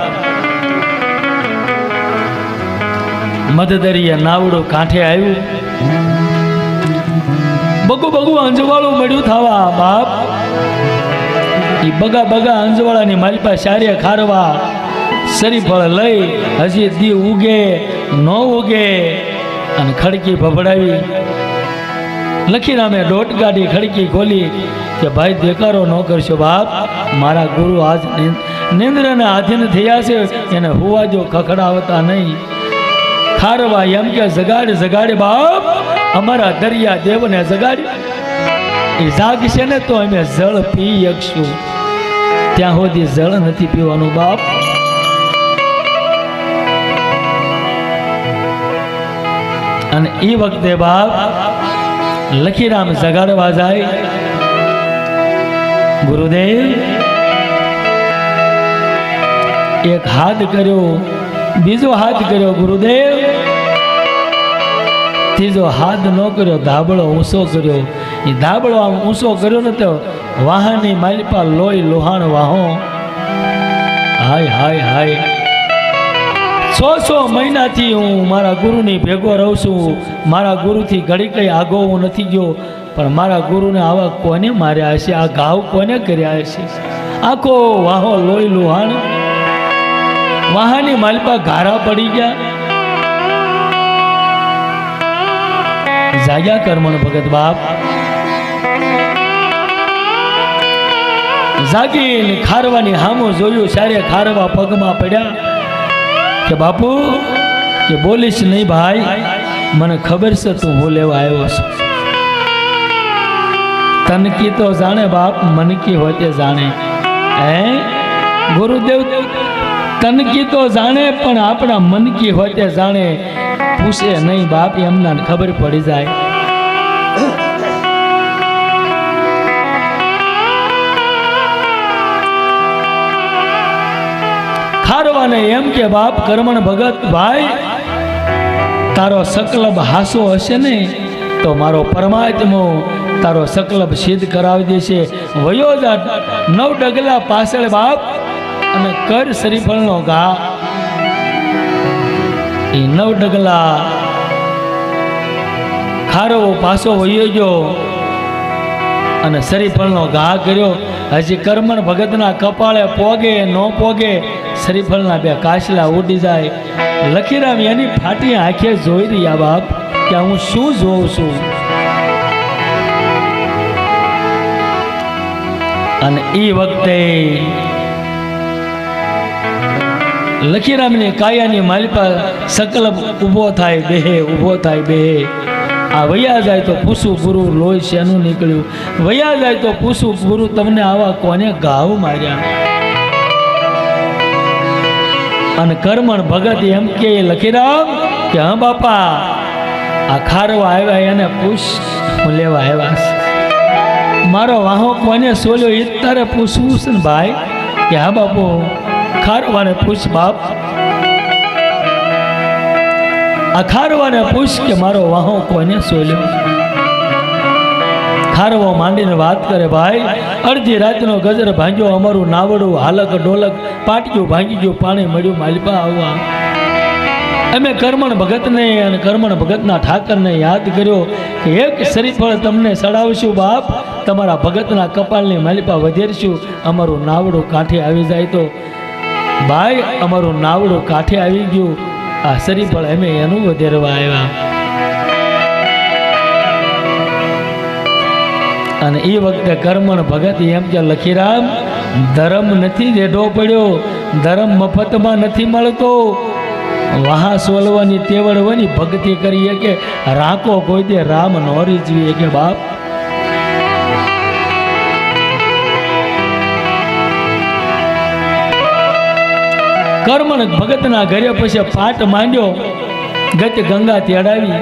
મધદરિયા નાવડું કાંઠે આવ્યું. બગુ બગુ અંજવાળું મળ્યું થવા બાપ. ઈ બગા બગા અંજવાળાની માલિપા સારે ખારવા શરીફળ લઈ હજી દી ઉગે ન ઉગે અને ખડકી ભભડાવી. લખીરામે દોટ ગાડી ખડકી ખોલી કે ભાઈ દેકારો ન કરશો બાપ, મારા ગુરુ આજ નિંદ્રના આધીન થયા છે, એને હુવા જો ખખડાવતા નહીં. ખારવા એમ કે જગાડ જગાડ બાપ, અમારા દરિયા દેવને જગાડ. એ જાગશે ને તો અમે જળ પી શકશું, ત્યાં સુધી જળ નથી પીવાનું બાપ. અને એ વખતે બાપ લખીરામ જગાડવા જાય. ગુરુદેવ એક હાથ કર્યો, બીજો હાથ કર્યો ગુરુદેવ, ત્રીજો હાથ ન કર્યો, ધાબળો ઊંચો કર્યો. એ ધાબળો આમ ઊંચો કર્યો ને તો વાહનની માલિપા લોહી લોહાણ વાહો. હાય હાય હાય. 6 મહિનાથી હું મારા ગુરુની ભેગો રહું છું. મારા ગુરુથી ઘડી કઈ આગો હું નથી ગયો, પણ મારા ગુરુને આવા કોને માર્યા હશે, આ ઘાવ કોને કર્યા હશે? આખો વાહો લોહી લોહાણ. વાહની માલિપા ઘારા પડી ગયા. જાગ્યા કર્મણ ભગત બાપ. જાગીને ખારવાની હામો જોયું. સારે ખારવા પગમાં પડ્યા કે બાપુ કે બોલીશ નહીં ભાઈ, મને ખબર છે તું હું લેવા આવ્યો છું. તનકી તો જાણે બાપ, મનકી હોતે જાણે. હે ગુરુદેવ, તનકી તો જાણે પણ આપણા મનકી હોતે જાણે. પૂછે નહીં બાપ, એમના ખબર પડી જાય. ખારવાને એમ કે બાપ કર્મણ ભગત ભાઈ, તારો સકલબ હાસો હશે ને તો મારો પરમાત્મો તારો સકલબ સિદ્ધ કરાવી દેશે. વયો જા 9 ડગલા પાછળ બાપ અને કર શ્રીફળનો ઘા. એ 9 ડગલા ખારવો પાછો વયો ગયો અને શ્રીફળનો ઘા કર્યો. હજી કર્મણ ભગતના કપાળે પોગે ન પોગે, શ્રીફળના 2 કાશલા ઉડી જાય. લખીરામ એની ફાટી આંખે જોઈ રહ્યા બાપ કે હું શું જોઉં છું. અને એ વખતે લખીરામની કાયાની માલિપા સકલબ ઊભો થાય બેહે, ઊભો થાય બેહે. આ વયા જાય તો પૂછું ગુરુ લોહી શેનું નીકળ્યું. વયા જાય તો પૂછું ગુરુ તમને આવા કોને ઘાવ માર્યા. અને કર્મણ ભગત એમ કે લખીરામ કે હા બાપા, આ ખારવા આવ્યા એને પૂછ, હું લેવા આવ્યા. મારો વાહો કોને સોલ્યો એ તારે પૂછવું છે ને ભાઈ. કે હા બાપુ, ખારવાને પૂછ બાપ. આ ખારવાને પૂછ કે મારો વાહો કોને સોલ્યો. ખારવો માંડીને વાત કરે ભાઈ, અડધી રાતનો ગજર ભાંગ્યો અમારું નાવડું, હાલક ઢોલક પાટ્યું ભાંગી ગયું, પાણી મળ્યું માલિપા આવવા. અમે કર્મણ ભગતને અને કર્મણ ભગતના ઠાકરને યાદ કર્યો કે એક શ્રીફળ તમને ચડાવશું બાપ, તમારા ભગતના કપાળની માલિપા વધેરશું. અમારું નાવડું કાંઠે આવી જાય તો ભાઈ, અમારું નાવડું કાંઠે આવી ગયું. આ શ્રીફળ અમે એનું વધેરવા આવ્યા. અને એ વખતે કર્મણ ભગત એમ કે લખીરામ, ધર્મ નથી રેઢો પડ્યો, ધર્મ મફતમાં નથી મળતો. વહા સોલવાની તેવડવાની ભક્તિ કરીએ કે રાકો કોઈ દે રામ નો રીઝવીએ કે બાપ. કર્મણ ભગતના ઘરે પછી પાટ માંડ્યો, ગત ગંગા તેડાવી,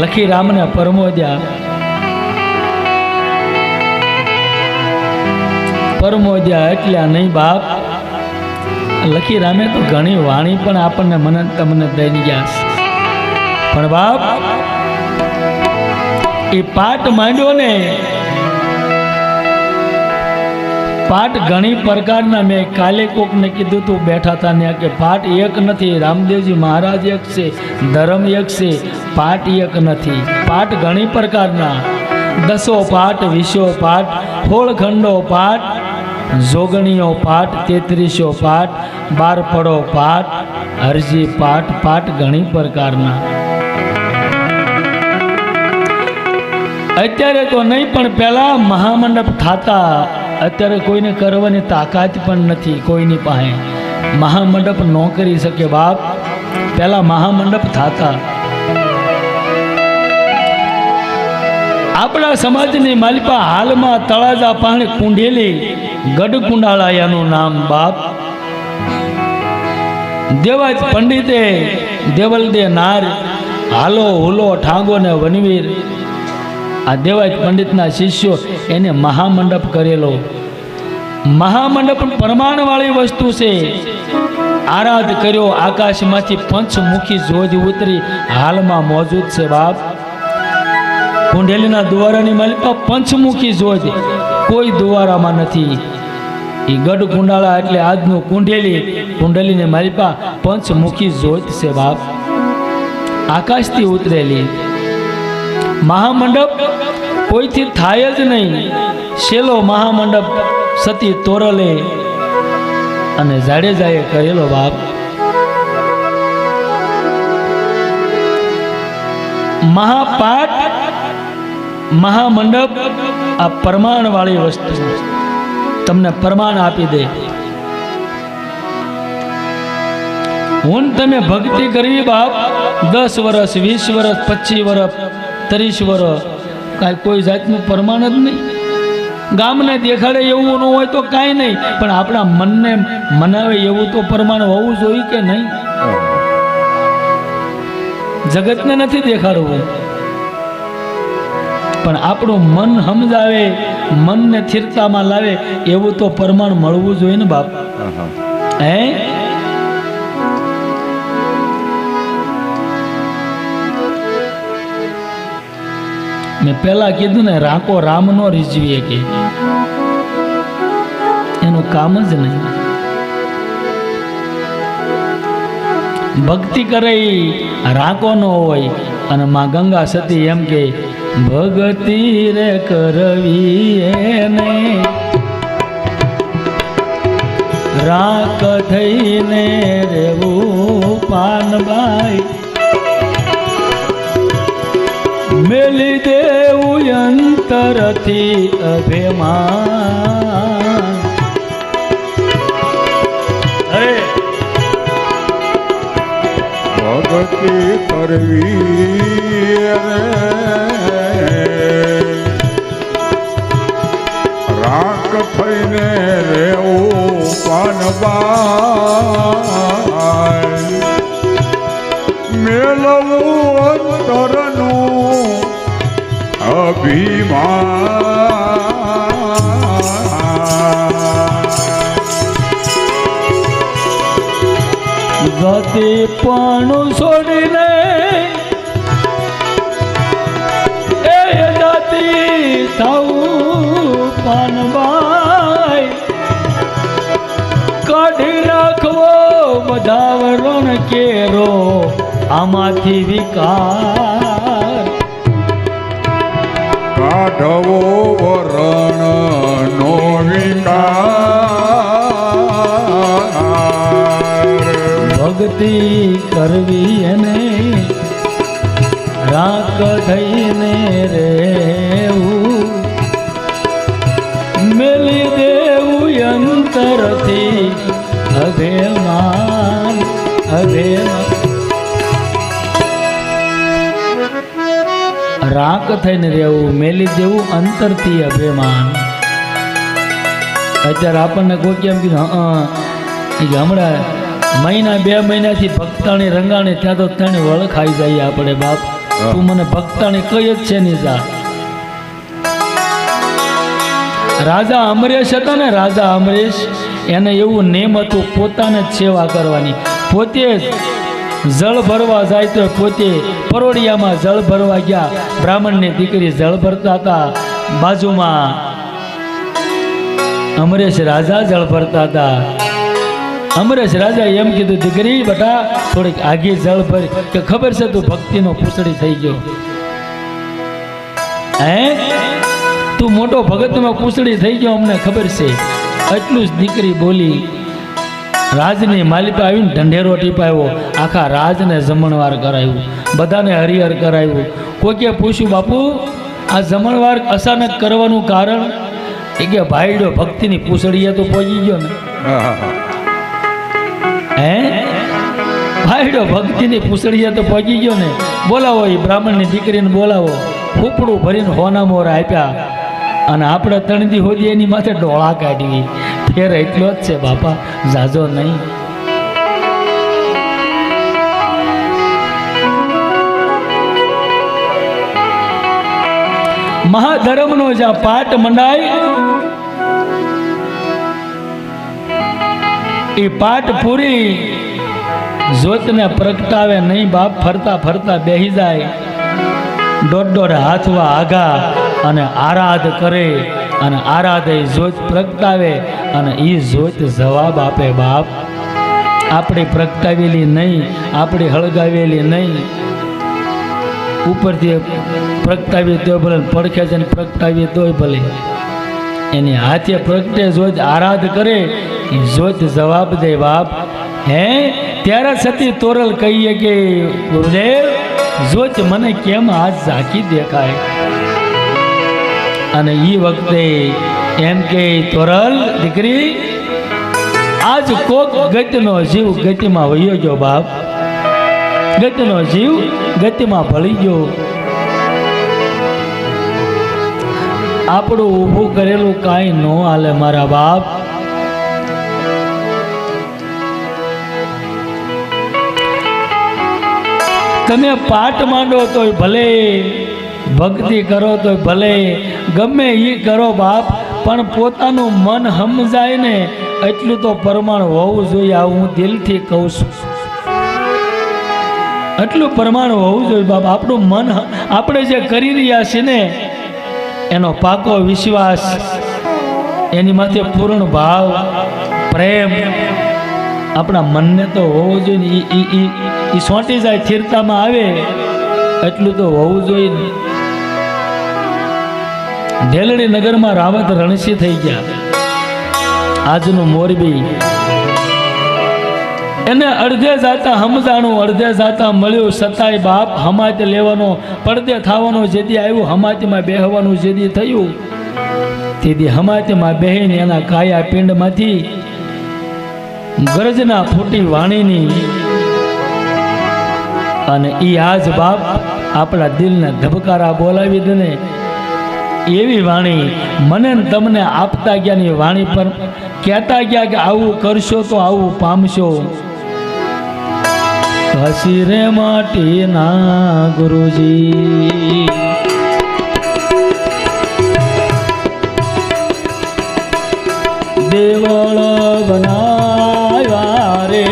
લખીરામને પરમોદ્યા. પરમોદ્યા એટલે નહીં બાપ, લખીરામે તો ઘણી વાણી પણ આપણને મને તમને દઈ ગયા. પણ બાપ એ પાટ માંડ્યો ને, પાટ ઘણી પ્રકારના. મેં કાલે કોકને કીધું તું બેઠા હતા ને કે પાટ એક નથી. રામદેવજી મહારાજ એક છે, ધર્મ એક છે, પાટ એક નથી. પાટ ઘણી પ્રકારના. 10 પાટ, 20 પાટ, હોળખંડો પાટ, જોગણીઓ પાટ, 33 પાટ, 12 પડો પાટ, હરજી પાટ. પાટ ઘણી પ્રકારના. અત્યારે તો નહીં પણ પહેલા મહામંડપ થતા. અત્યારે કોઈને કરવાની તાકાત પણ નથી કોઈની પાસે. મહામંડપ ન કરી શકે બાપ. પહેલા મહામંડપ થતા. આપણા સમાજની માલિપા હાલમાં તળાજા પાસે કુંઢેલી ગઢકુંડાળાયાનું નામ બાપ. દેવાજ પંડિતે દેવલદે નાર, હાલો હુલો ઠાંગો ને વનવીર, આ દેવાજ પંડિતના શિષ્યો એને મહામંડપ કરેલો. મહામંડપ પ્રમાણવાળી વસ્તુ છે. આરાધ કર્યો, આકાશમાંથી પંચમુખી જ્યોત ઉતરી, હાલમાં મોજૂદ છે બાપ. કુંડેલીના દ્વારાની માલિપા પંચમુખી જ્યોત કોઈ દ્વારામાં નથી. એ ગઢ કુંડાળા એટલે આજનું કુંડેલી, કુંડલીને માલિપા પંચમુખી જ્યોત છે બાપ, આકાશથી ઉતરેલી. મહામંડપ કોઈથી થાય જ નહીં. શેલો મહામંડપ સતી તોરલે અને જાડેજાએ કરેલો બાપ. મહાપાઠ મહામંડપ આ પ્રમાણવાળી વસ્તુ તમને પ્રમાણ આપી દે. હું ને તમે ભક્તિ કરવી બાપ 10 વર્ષ 20 વર્ષ 25 વર્ષ 30 વર્ષ કાંઈ કોઈ જાતનું પ્રમાણ જ નહીં. ગામને દેખાડે એવું ન હોય તો કાંઈ નહીં, પણ આપણા મનને મનાવે એવું તો પ્રમાણ હોવું જોઈએ કે નહીં? જગતને નથી દેખાડવું, પણ આપણું મન સમજાવે, મનને સ્થિરતામાં લાવે એવું તો પ્રમાણ મળવું જોઈએ ને બાપ. હે મેં પહેલા કીધું ને, રાકો રામ નો રીઝવીએ કે એનું કામ જ નહીં. ભક્તિ કરે રાકો નો હોય. અને માં ગંગા સતી એમ કે ભક્તિ રે કરવી એને રાક થઈને રેવું પાનબાઈ, મેલી દેવું અંતરથી અભિમાન. અરે ભક્તિ કરવી રે રાખ થઈને રેવું પાનબાઈ, મેળવું અંતરનું અભિમાન. ગતિ પણ છોડીને એ જાતિ થવું પાનબાઈ, કાઢી નાખવો બધા વરણ કેરો આમાંથી વિકાર. કાઢવો વરણ નો વિકાર, ભક્તિ કરવી એને રાખ થઈને રેવું, મેલી દેવું અંતરથી અભિમાન. અભિમાન રાખ થઈને રહેવું, મેલી દેવું અંતરથી અભિમાન. અત્યારે આપણને કોઈ કેમ કીધું હમણાં મહિના 2 મહિનાથી ભક્તાણી રંગાણી ત્યાં તો તેને વળખાઈ જઈએ આપણે. બાપ તું મને ભક્તાણી કઈ જ છે નહીં જા. રાજા અમરેશ હતા ને, રાજા અમરેશ એને એવું નેમ હતું પોતાને જ સેવા કરવાની. પોતે જ જળ ભરવા જાય તો પોતે પરોડિયામાં જળ ભરવા ગયા. બ્રાહ્મણની દીકરી જળ ભરતા હતા, બાજુમાં અમરેશ રાજા જળ ભરતા હતા. અમરેશ રાજા એમ કીધું, દીકરી બેટા થોડીક આગી જળ ભરી, કે ખબર છે તું ભક્તિનો પૂછડી થઈ ગયો? હે તું મોટો ભગતનો પૂછડી થઈ ગયો, અમને ખબર છે. એટલું જ દીકરી બોલી. રાજની માલિકા આવીને ઢંઢેરો ટીપાવ્યો, આખા રાજને જમણવાર કરાવ્યું, બધાને હરિહર કરાવ્યું. કોઈએ પૂછ્યું, બાપુ આ જમણવાર અચાનક કરવાનું કારણ? એ કે ભાઈડો ભક્તિની પૂછડીએ તો પહોંચી ગયો ને. હે ભાઈડો ભક્તિની પૂછડીએ તો પહોંચી ગયો ને. બોલાવો એ બ્રાહ્મણની દીકરીને બોલાવો. ફૂપડું ભરીને હોના મોર આપ્યા અને આપણે 3 દી હોદી એની માથે ડોળા કાઢી. ફેર એટલો જ છે બાપા, જાજો નહીં. મહાધર્મનો જ્યાં પાઠ મંડાય એ પાઠ પૂરી જ્યોતને પ્રગટાવે નહીં બાપ. ફરતા ફરતા બેહી જાય, 1.5 હાથવા આઘા અને આરાધ કરે, અને આરાધે જ્યોત પ્રગટાવે અને એ જ્યોત જવાબ આપે બાપ. આપણે પ્રગટાવેલી નહીં, આપણે હળગાવેલી નહીં. ઉપરથી પ્રગટાવી તોય ભલે, પડખે જઈને પ્રગટાવી તોય ભલે, એની હાથે પ્રગટે જ્યોત આરાધ કરે એ જ્યોત જવાબ દે બાપ. હે ત્યારે સતી તોરલ કહીએ કે ગુરુદેવ જ્યોત મને કેમ આજ ઝાંકી દેખાય? અને એ વખતે એમ કે તોરલ દીકરી આજ કોક ગતિનો જીવ ગતિમાં વયો ગયો બાપ, ગતિનો જીવ ગતિમાં ભળી ગયો. આપણું ઊભું કરેલું કાંઈ ન હાલે મારા બાપ. તમે પાઠ માંડો તોય ભલે, ભક્તિ કરો તોય ભલે, ગમે એ કરો બાપ, પણ પોતાનું મન સમજાય ને એટલું તો પ્રમાણ હોવું જોઈએ. આ હું દિલથી કહું છું, એટલું પ્રમાણ હોવું જોઈએ બાપ. આપણું મન આપણે જે કરી રહ્યા છીએ ને એનો પાકો વિશ્વાસ, એની માથે પૂર્ણ ભાવ પ્રેમ આપણા મનને તો હોવો જોઈએ. એ સોંટી જાય સ્થિરતામાં આવે એટલું તો હોવું જોઈએ ને. ઢેલડી નગરમાં રાવત રણસી થઈ ગયા. આજનું મોરબી એને અડધે જાતા સમજાણું, અડધે જાતા મળ્યું, છતાંય બાપ હમાત લેવાનો, પડદે થવાનો જેદી આવ્યું, હમાતીમાં બેહવાનું જેદી થયું, તેથી હમાતીમાં બેહીને એના કાયા પિંડમાંથી ગરજના ફૂટી વાણીની, અને એ આજ બાપ આપણા દિલને ધબકારા બોલાવી દે ને એવી વાણી મને તમને આપતા ગયા ની વાણી પર કહેતા ગયા કે આવું કરશો તો આવું પામશો. હસી રે માટીના ગુરુજી, દેવળ બનાવ્યા રે,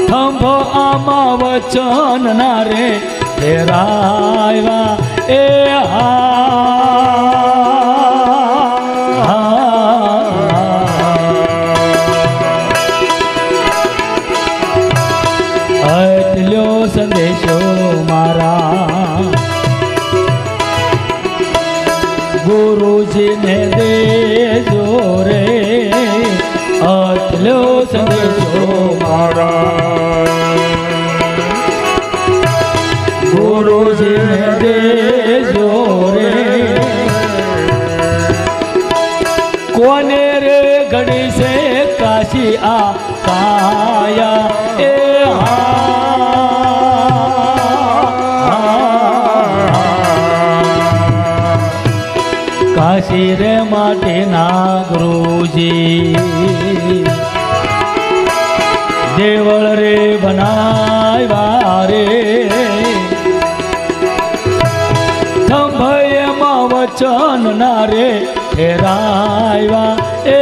થંભો આમાં વચન ના રે ફેરાવ્યા. એ એટલો સંદેશો મારા ગુરુજીને દેજો રે, એટલો સંદેશો મારા ગુરુજીને દેજો રે. કોને રે ઘડી છે કાશી આ કાયા, એ કાશી રે માટેના ગુરુજી, દેવળ રે બનાવ્યા રે, થંભયમાં વચન ના રે ફેરાવ્યા. એ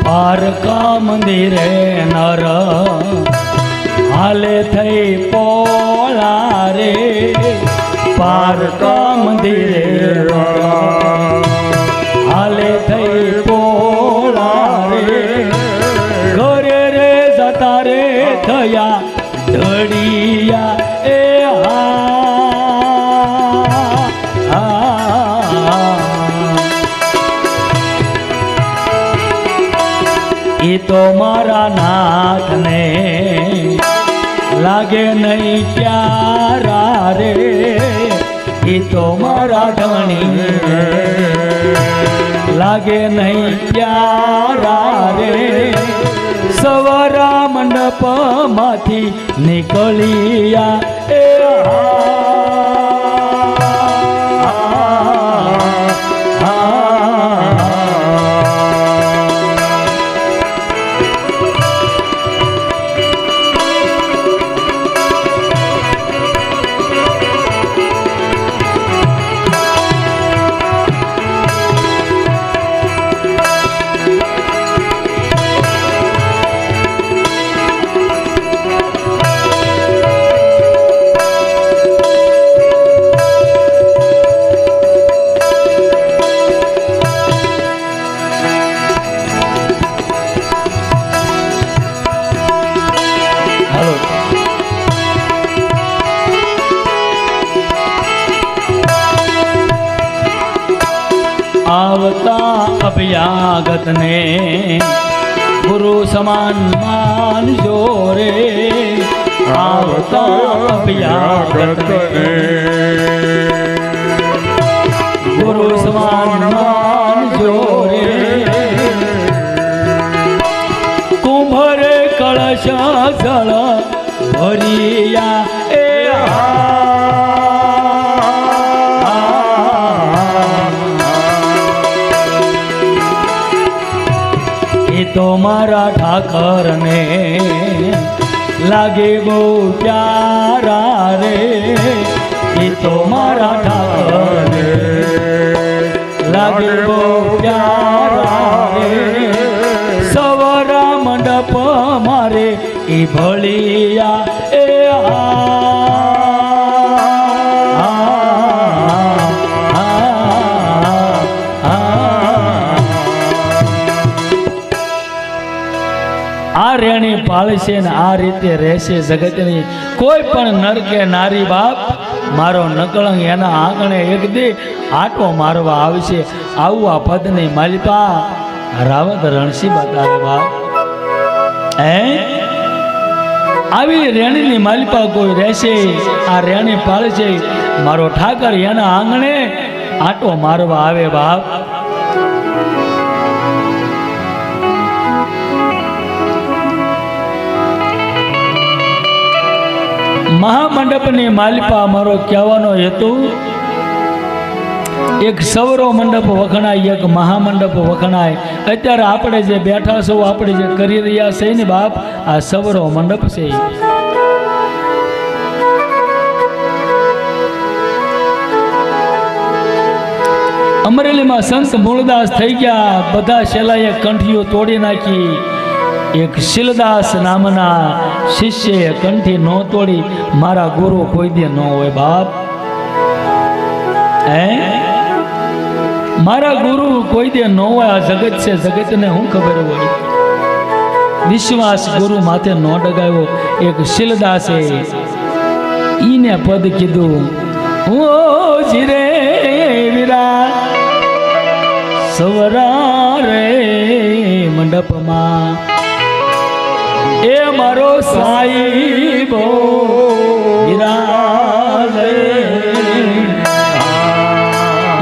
પારકા મંદિરે નર હાલે થઈ પોળા રે, પારકા મંદિરે હાલે થઈ પોળા રે, ઘરે રે જતા રે થયા ધડિયા. એ એ તો મારા નાથને લાગે નહીં પ્યારા રે, એ તો મારા ધણી લાગે નહીં પ્યારા રે. સવારા મંડપમાંથી નીકળ્યા. એ આવતા અભ્યાગતને ગુરુ સમાન માનજો રે આવતા અભ્યાગતને ગુરુ સમાન માનજો રે કુંભરે કળશ જળ ભરિયા એ તો મારા ઠાકરને લાગે બહુ પ્યારા રે એ તો મારા ઠાકરને લાગે બહુ પ્યારા રે સવરા મંડપ મારે એ ભળિયા એ આ રેણી પાળશે ને આ રીતે રહેશે જગતની કોઈ પણ નર કે નારી બાપ મારો નકળંગ એના આંગણે એક દે આટો મારવા આવશે આવું આ પદની માલિપા રાવત રણસી બતાવે બાપ આવી રેણીની માલિપા કોઈ રહેશે આ રેણી પાળશે મારો ઠાકર એના આંગણે આટો મારવા આવે બાપ મહામંડપની માલિપા મારો કહેવાનો હેતુ એક સવરો મંડપ વખણાય એક મહામંડપ વખણાય અત્યારે આપણે જે બેઠા છો આપણે જે કરી રહ્યા છે ને બાપ આ સવરો મંડપ છે અમરેલીમાં સંત મૂળદાસ થઈ ગયા બધા શેલાએ કંઠીઓ તોડી નાખી એક શીલદાસ નામના શિષ્યએ કંઠી ન તોડી મારા ગુરુ કોઈ દે ન હોય બાપ મારા ગુરુ કોઈ દે ન હોય આ જગત છે જગતને હું ખબર હોય વિશ્વાસ ગુરુ માથે ન ડગાવ્યો એક શીલદાસે ઈને પદ કીધું ઓ જીરે વીરા સવરા રે મંડપમાં એ મારો સાઈબો વિરાજે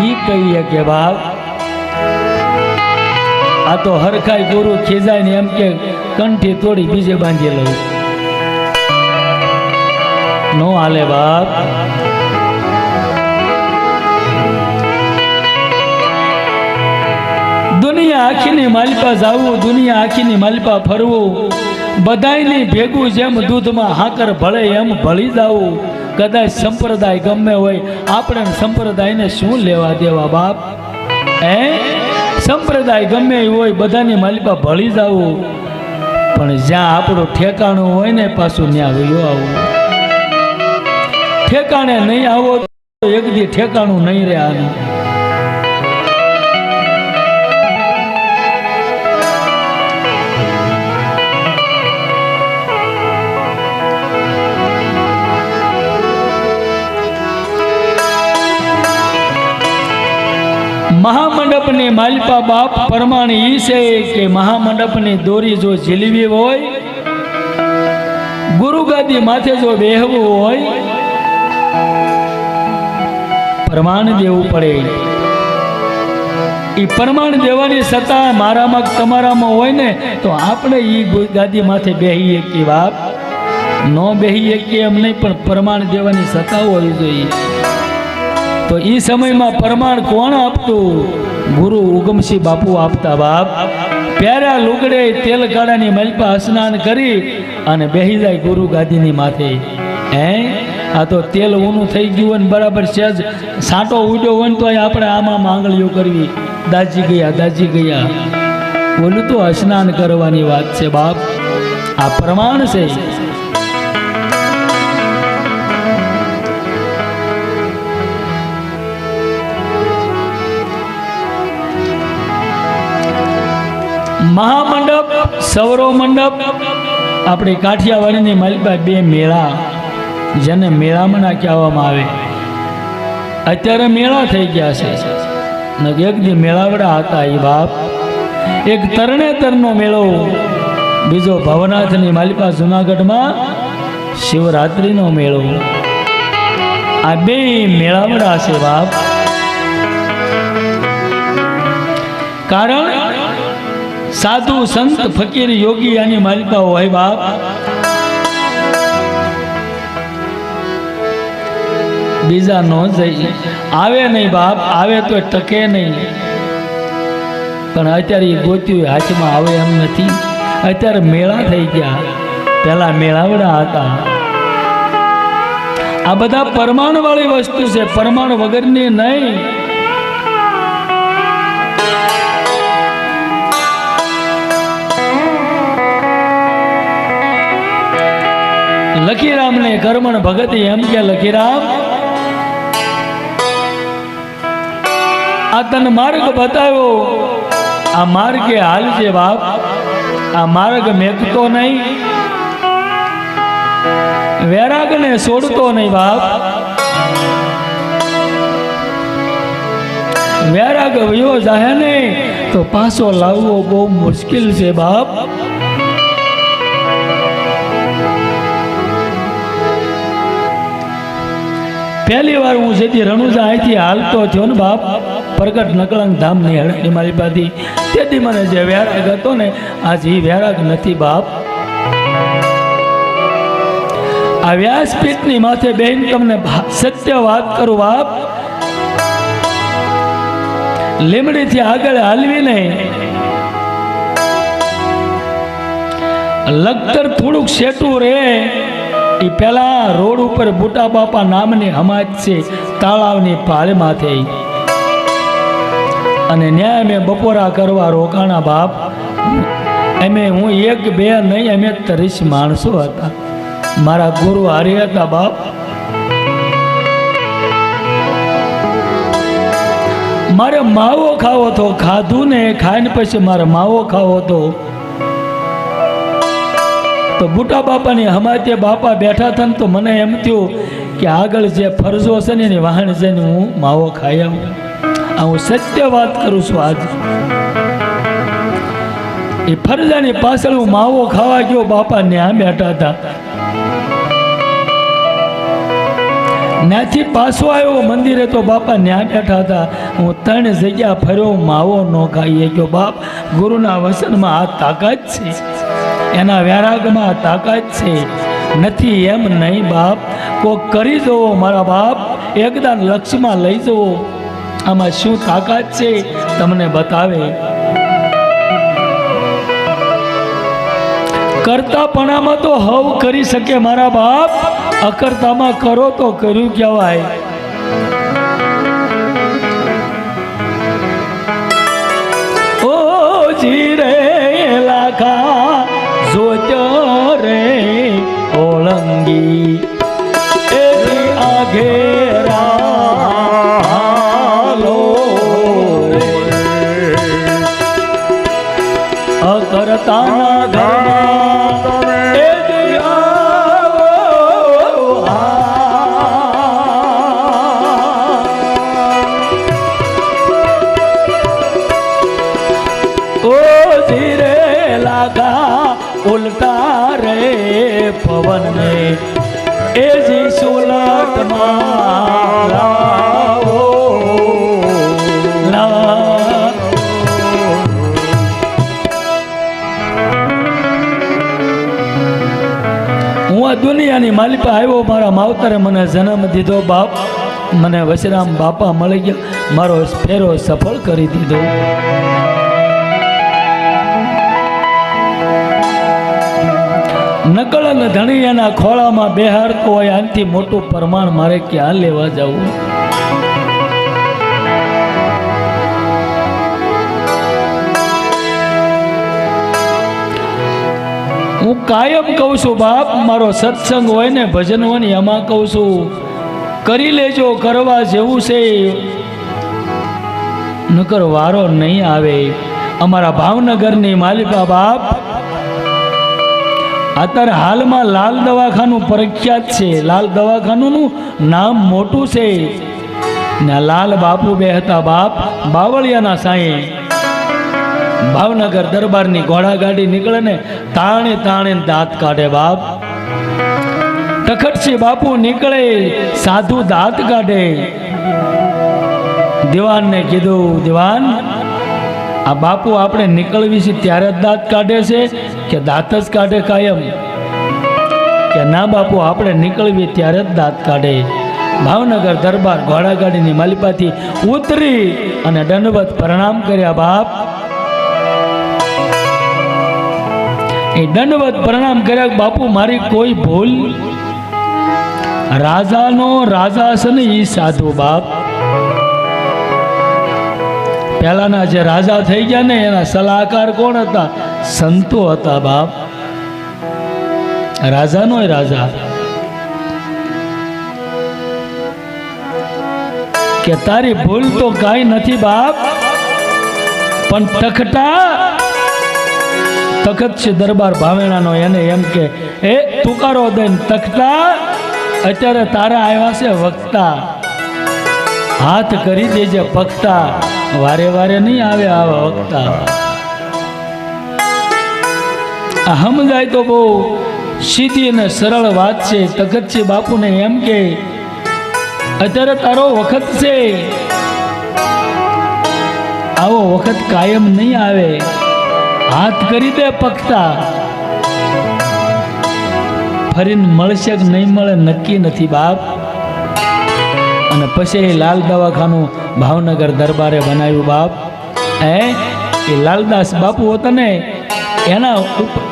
ઈ કહીએ કે બાપ આ તો હરખાઈ ગુરુ ખીજાય ને એમ કે કંઠી તોડી બીજે બાંધી લઉં નો હાલે બાપ દુનિયા આખીની માલિપા જાવું દુનિયા આખીની માલિપા ફરવું બધાયની ભેગું જેમ દૂધમાં હાકર ભળે એમ ભળી જાવું કદાચ સંપ્રદાય ગમે હોય આપણે સંપ્રદાયને શું લેવા દેવા બાપ સંપ્રદાય ગમે હોય બધાની માલિપા ભળી જાવું પણ જ્યાં આપણું ઠેકાણું હોય ને પાછું ત્યાં વયો આવું ઠેકાણે નહીં આવો તો એક દી ઠેકાણું નહીં રહે આનું મહામંડપની માલિપા બાપ પ્રમાણ ઈ છે કે મહામંડપની દોરી જો ઝીલવી હોય ગુરુ ગાદી માથે જો બેહવું હોય પ્રમાણ દેવું પડે એ પ્રમાણ દેવાની સત્તા મારામાં તમારામાં હોય ને તો આપણે ઈ ગાદી માથે બેહીએ કે બાપ ન બેહીએ કે એમ નહીં પણ પ્રમાણ દેવાની સત્તા હોવી જોઈએ તો એ સમયમાં પ્રમાણ કોણ આપતું ગુરુ ઉગમસિંહ બાપુ આપતા બાપ પ્યારા લુગડે તેલ કાળાની માલિપા સ્નાન કરી અને બેહી જાય ગુરુ ગાદીની માથે આ તો તેલ ઊનું થઈ ગયું હોય ને બરાબર સહેજ સાંટો ઉડ્યો હોય ને તો આપણે આમાં માંગણીઓ કરવી દાજી ગયા બોલું તો સ્નાન કરવાની વાત છે બાપ આ પ્રમાણ છે મહામંડપ સવરો મંડપ આપણે કાઠિયાવાડીની માલિપા બે મેળા જેને મેળામણા કહેવામાં આવે અત્યારે મેળા થઈ ગયા છે ને એક દી મેળાવડા હતા એ બાપ. એક તરણેતરનો મેળો, બીજો ભવનાથની માલિકા જુનાગઢમાં શિવરાત્રિનો મેળો. આ બે મેળાવડા છે બાપ. કારણ સાધુ સંત ફકીર યોગી આની માલિકા હોય બાપ. બીજા નો જઈ આવે નહીં બાપ, આવે તો ટકે નહીં. પણ અત્યારે એ ગોત્યું હાથમાં આવે એમ નથી. અત્યારે મેળા થઈ ગયા, પેલા મેળાવડા હતા. આ બધા પરમાણુ વાળી વસ્તુ છે, પરમાણુ વગરની નહીં. લખીરામ ને કર્મણ ભગત એમ કે લખીરામ, આ તને માર્ગ બતાવ્યો, આ માર્ગે હાલજે બાપ. આ માર્ગ મેકતો નહીં, વૈરાગ ને છોડતો નહીં બાપ. વૈરાગ વયો જાય ને તો પાછો લાવવો બહુ મુશ્કેલ છે બાપ. પહેલી વાર હું જેથી રણુજા અહીંથી હાલતો થયો ને બાપ, પ્રગટ નકળંગ ધામ ની હળની મારી પાથી, તેથી મને જે વૈરાગ હતો ને આજ એ વૈરાગ નથી બાપ. આ વ્યાસપીઠની માથે બેન તમને સત્ય વાત કરું બાપ. લીમડીથી આગળ હાલવીને લખતર થોડુંક સેટું રે એ પેલા રોડ ઉપર બુટા બાપા નામની હમાજ છે, તાળાવની પાળેમાંથી. અને ન્યાય મેં બપોરા કરવા રોકાણા બાપ. અમે હું એક બે નહીં, અમે 30 માણસો હતા. મારા ગુરુ હારે હતા બાપ. મારે માવો ખાવો તો, ખાધું ને ખાઈને પછી મારે માવો ખાવો તો બુટા બાપાની હમાતે બાપા બેઠા હતા ને તો મને એમ થયું કે આગળ જે ફરજો છે ને એની વાહન જઈને હું માવો ખાઈ આવું. આ હું સત્ય વાત કરું છું. આજ એ ફરજાની પાછળ હું માવો ખાવા ગયો, બાપા ન્યા બેઠા હતા. ત્યાંથી પાછો આવ્યો મંદિરે તો બાપા ન્યા બેઠા હતા. હું 3 જગ્યા ફર્યો, માવો ન ખાઈ ગયો બાપ. ગુરુના વચનમાં આ તાકાત છે, એના વૈરાગમાં તાકાત છે. નથી એમ નહીં બાપ. કોક કરી જવો મારા બાપ, એકદમ લક્ષ્યમાં લઈ જવો. આમાં શું તાકાત છે તમને બતાવે. કરતાપણામાં તો હવ કરી શકે મારા બાપ, અકર્તામાં કરો તો કર્યું કહેવાય. ઓ જીરે લાખા જોજો રે ઓળંગી એની આઘેરાલો રે. અકર્તાના ઘરમાં એની આવો ઓ ધીરે લાગા ઉલટા રે પવન ને એ જી સુલટ લાવો લા. હું આ દુનિયાની માલિકા આવ્યો, મારા માવતરે મને જન્મ દીધો બાપ. મને વશરામ બાપા મળી ગયા, મારો ફેરો સફળ કરી દીધો. નકળંગ ધણી એના ખોળામાં બેહારતો હોય, આનથી મોટું પ્રમાણ મારે ક્યાં લેવા જવું. હું કાયમ કહું છું બાપ, મારો સત્સંગ હોય ને ભજન હોય ને એમાં કહું છું કરી લેજો, કરવા જેવું છે, નકર વારો નહીં આવે. અમારા ભાવનગરની માલિકા બાપ અત્યારે હાલમાં લાલ દવાખાનું પ્રખ્યાત છે. લાલ દવાખાનું નામ મોટું છે. ને લાલ બાપુ બે હતા બાપ બાવળિયાના સાંઈ. ભાવનગર દરબારની ઘોડાગાડી નીકળે ને તાણે તાણે દાંત કાઢે બાપ. તખતસિંહ બાપુ નીકળે સાધુ દાંત કાઢે. દિવાનને કીધું, દિવાન આ બાપુ આપણે નીકળવી છે ત્યારે જ દાંત કાઢે છે કે દાંત જ કાઢે કાયમ? કે ના બાપુ આપણે નીકળવી ત્યારે જ દાંત કાઢે. ભાવનગર દરબાર ઘોડાગાડીની માલિપાથી ઉતરી અને દંડવત પ્રણામ કર્યા બાપ. એ દંડવત પ્રણામ કર્યા બાપુ મારી કોઈ ભૂલ? રાજાનો રાજા છે ને ઈ સાધુ બાપ. પહેલાના જે રાજા થઈ ગયા ને એના સલાહકાર કોણ હતા? સંતો હતા બાપ. રાજાનો રાજા કે તારી ભૂલ તો કાંઈ નથી બાપ, પણ તખતસિંહ દરબાર ભાવેણાનો એને એમ કે એ તુકારો દઈને તખતા અત્યારે તારા આવ્યા છે વક્તા, હાથ કરી દેજે પખતા, વારે વારે નહીં આવે આવા વક્તા. આ સમજાય તો બહુ સીધી અને સરળ વાત છે. તખતસિંહ બાપુને એમ કે અત્યારે તારો વખત છે, આવો વખત કાયમ નહીં આવે, હાથ કરી દે પખતા, ફરીને મળશે કે નહીં મળે નક્કી નથી બાપ. અને પછી લાલ દવાખાનું ભાવનગર દરબારે બનાવ્યું બાપ. એ લાલદાસ બાપુ હતા ને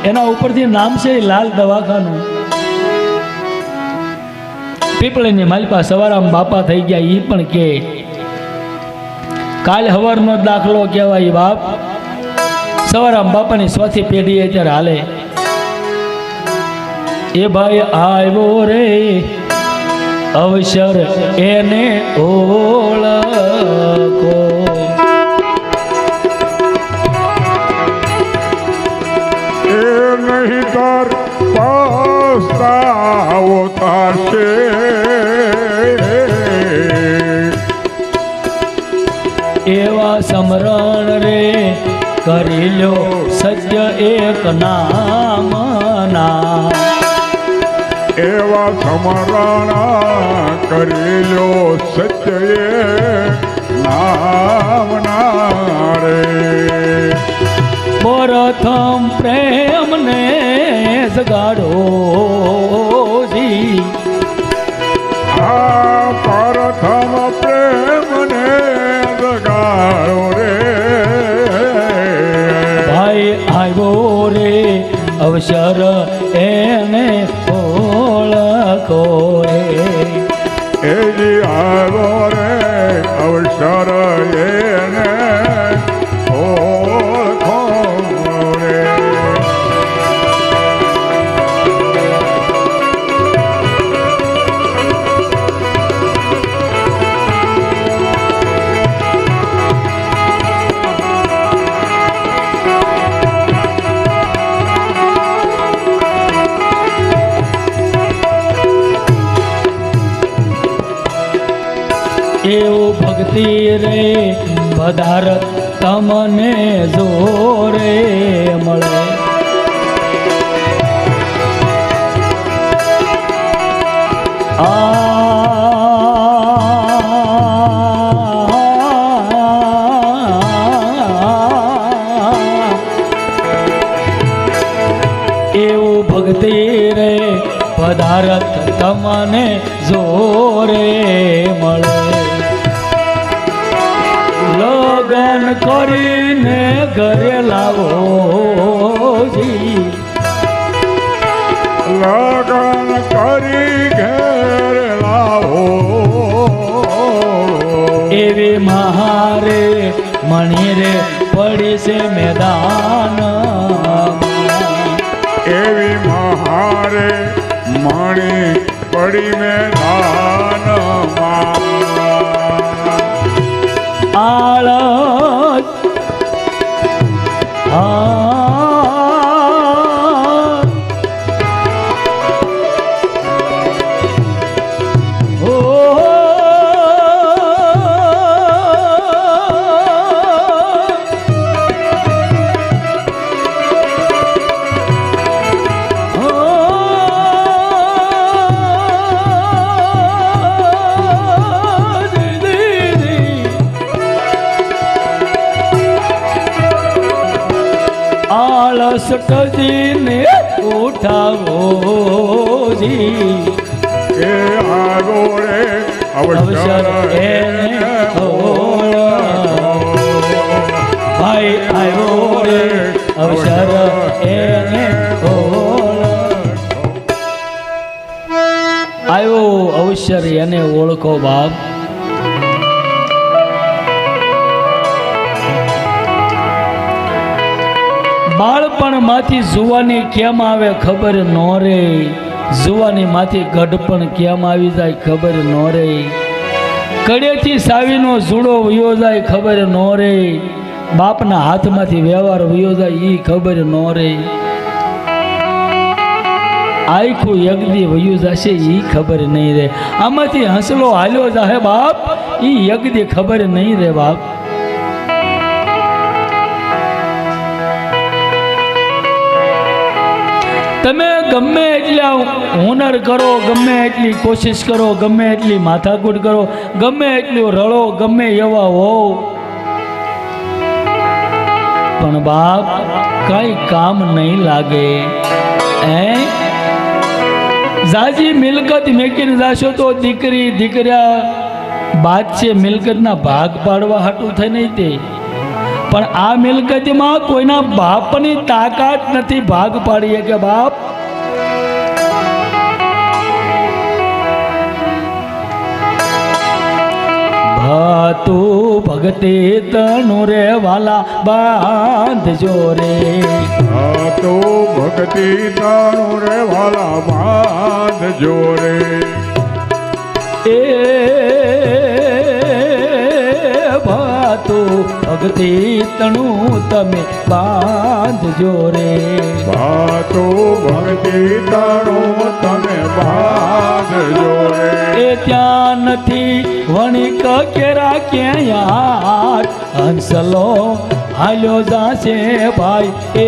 એના ઉપરથી નામ છે લાલ દવાખાનું. પીપળીની માલિપા સવારામ બાપા થઈ ગયા એ પણ કે કાલ હવારનો દાખલો કહેવાય બાપ. સવારામ બાપાની ચોથી પેઢી અત્યારે હાલે. એ ભાઈ આવ્યો રે અવસર એને ઓળખો, એ નહીં તાર પસ્તાવો થશે. એવા સમરણ રે કરી લ્યો સત્ય એક નામના, એવા સમરણા કરી લો સત્ય નામના રે. પ્રથમ પ્રેમને જગાડો જી, આ પ્રથમ પ્રેમને જગાડો રે. ભાઈ આવ્યો રે અવસર એને ઓળખો રે. એજી આવ્યો રે અવસર એને ઓળખો રે. એવું ભક્તિ રે પદાર તમને જોરે મળે. એવું ભક્તિ રે પદાર્થ તમને જોરે મળે. લગન કરીને ઘરે લાવો જી, લગન કરી ઘેર લાવો. એવી મહારે મણી રે પડી છે મેદાન, એવી મહારે મણી પડી મેદાનમાં. આળ દુષ્ટજીને ઉઠાવો જી એ આવો રે અવસર એને ઓળખો. ભાઈ આવ્યો રે અવસર એને ઓળખો. આવ્યો અવસર એને ઓળખો બાપ. બાળપણમાંથી જુવાની કેમ આવે ખબર ન રે. જુવાની માંથી ગઢપણ કેમ આવી જાય ખબર ન રે. કડેથી સાવીનો જુડો વયો જાય ખબર ન રે. બાપના હાથમાંથી વ્યવહાર વયો જાય ઈ ખબર ન રે. આખું યજ્ઞ વયું જશે ઈ ખબર નહીં રે. આમાંથી હંસલો હાલ્યો જાહે બાપ ઈ યજ્ઞ ખબર નહીં રે બાપ. તમે ગમે એટલા હુનર કરો, ગમે એટલી કોશિશ કરો, ગમે એટલી માથાકૂટ કરો, ગમે એટલું રળો, ગમે એવા હો, પણ બાપ કઈ કામ નહીં લાગે. જાજી મિલકત મેકીને જાશો તો દીકરી દીકરા બાદ છે મિલકતના ભાગ પાડવા હાટું થઈ નહીં તે. પણ આ મિલકતમાં કોઈના બાપની તાકાત નથી ભાગ પાડીએ કે બાપ. તું ભગતે તનુ રે વાલા બાંધજો રે. તો ભક્તિ તાણું રે વાલા બાંધજો રે. એ ભાતો ભક્તિ તણું તમે બાંધજો રે. ભાતો ભક્તિ તાણું તમે બાંધજો રે. એ ત્યાં નથી વણિક કેરા ક્યાં હંસલો હાલ્યો જાશે ભાઈ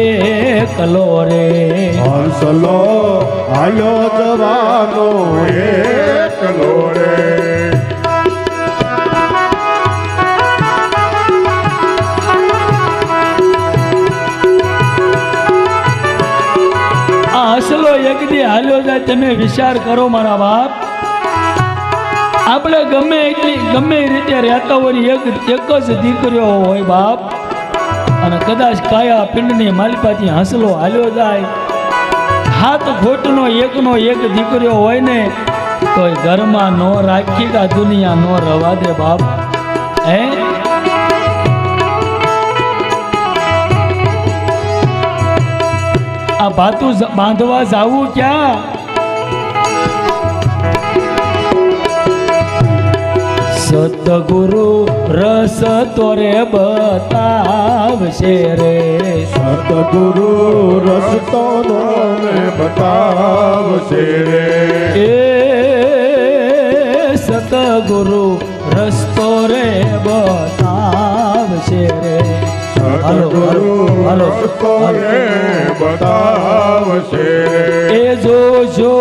એકલો રે. હંસલો હાલ્યો જવાનો એકલો રે. આ હંસલો યજ્ઞ હાલ્યો જાય તમે વિચાર કરો મારા બાપ. આપણે ગમે રીતે રહેતા હોય એક જ દીકરીઓ હોય બાપ, અને કદાચ કાયા પિંડની માલિપાથી હંસલો હાલ્યો જાય, હાથ ખોટનો એકનો એક દીકરીઓ હોય ને તો ઘરમાં નો રાખી કા દુનિયા નો રવા દે બાપ. હે આ ભાતું બાંધવા જાવું ક્યાં? સતગુરુ રસ તોરે બતાવશે રે. સતગુરુ રસ્તો ને બતાવશે રે. એ સતગુરુ રસ્તો રે બતાવશે રે. સતગુરુ રસ્તો ને બતાવશે રે. એ જો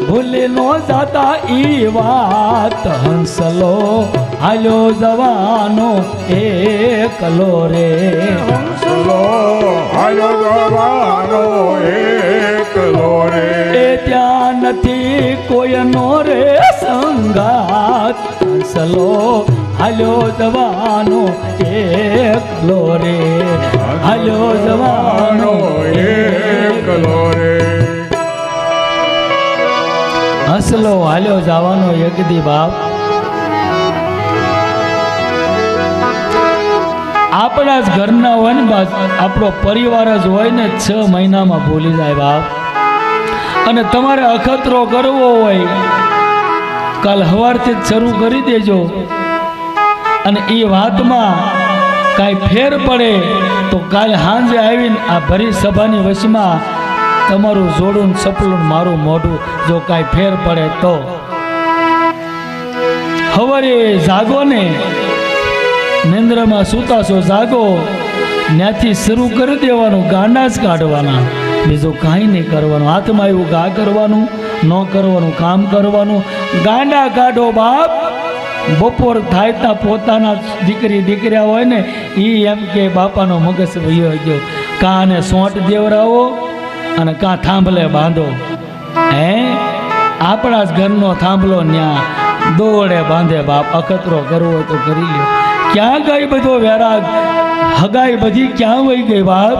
ભૂલી નો જાતા ઈ વાત હંસલો હાલ્યો જવાનો એકલો રે. હંસલો હાલ્યો જવાનો એકલો રે. એ ત્યાં નથી કોઈનો રે સંગાત હંસલો હાલ્યો જવાનો એકલો રે. હાલ્યો જવાનો એકલો રે. હંસલો હાલ્યો જવાનો યજ્ઞ બાપ. આપણા જ ઘરના હોય ને બાપ, આપણો પરિવાર જ હોય ને 6 મહિનામાં ભૂલી જાય બાપ. અને તમારે અખતરો કરવો હોય કાલ સવારથી જ શરૂ કરી દેજો, અને એ વાતમાં કાંઈ ફેર પડે તો કાલે સાંજે આવીને આ ભરી સભાની વચમાં તમારું જોડું સપલું મારું મોઢું જો કાંઈ ફેર પડે તો સવારે જાગો ને, નિંદ્રામાં સૂતાશો જાગો, ત્યાંથી શરૂ કરી દેવાનું, ગાંડા જ કાઢવાના, બીજું કાંઈ નહીં કરવાનું. હાથમાં એવું ગા કરવાનું ન કરવાનું, કામ કરવાનું. ગાંડા કાઢો બાપ. બપોર થાય ત્યાં પોતાના દીકરી દીકરા હોય ને એ એમ કે બાપાનો મગજ વયો ગયો, કાને સોંટ દેવરાવો અને કાં થાંભલે બાંધો. હે આપણા જ ઘરનો થાંભલો ન્યા દોડે બાંધે બાપ. અખતરો કરવો હોય તો કરી લ્યો. ક્યાં ગઈ બધો વેરાગ, હગાઈ બધી ક્યાં વહી ગઈ બાપ?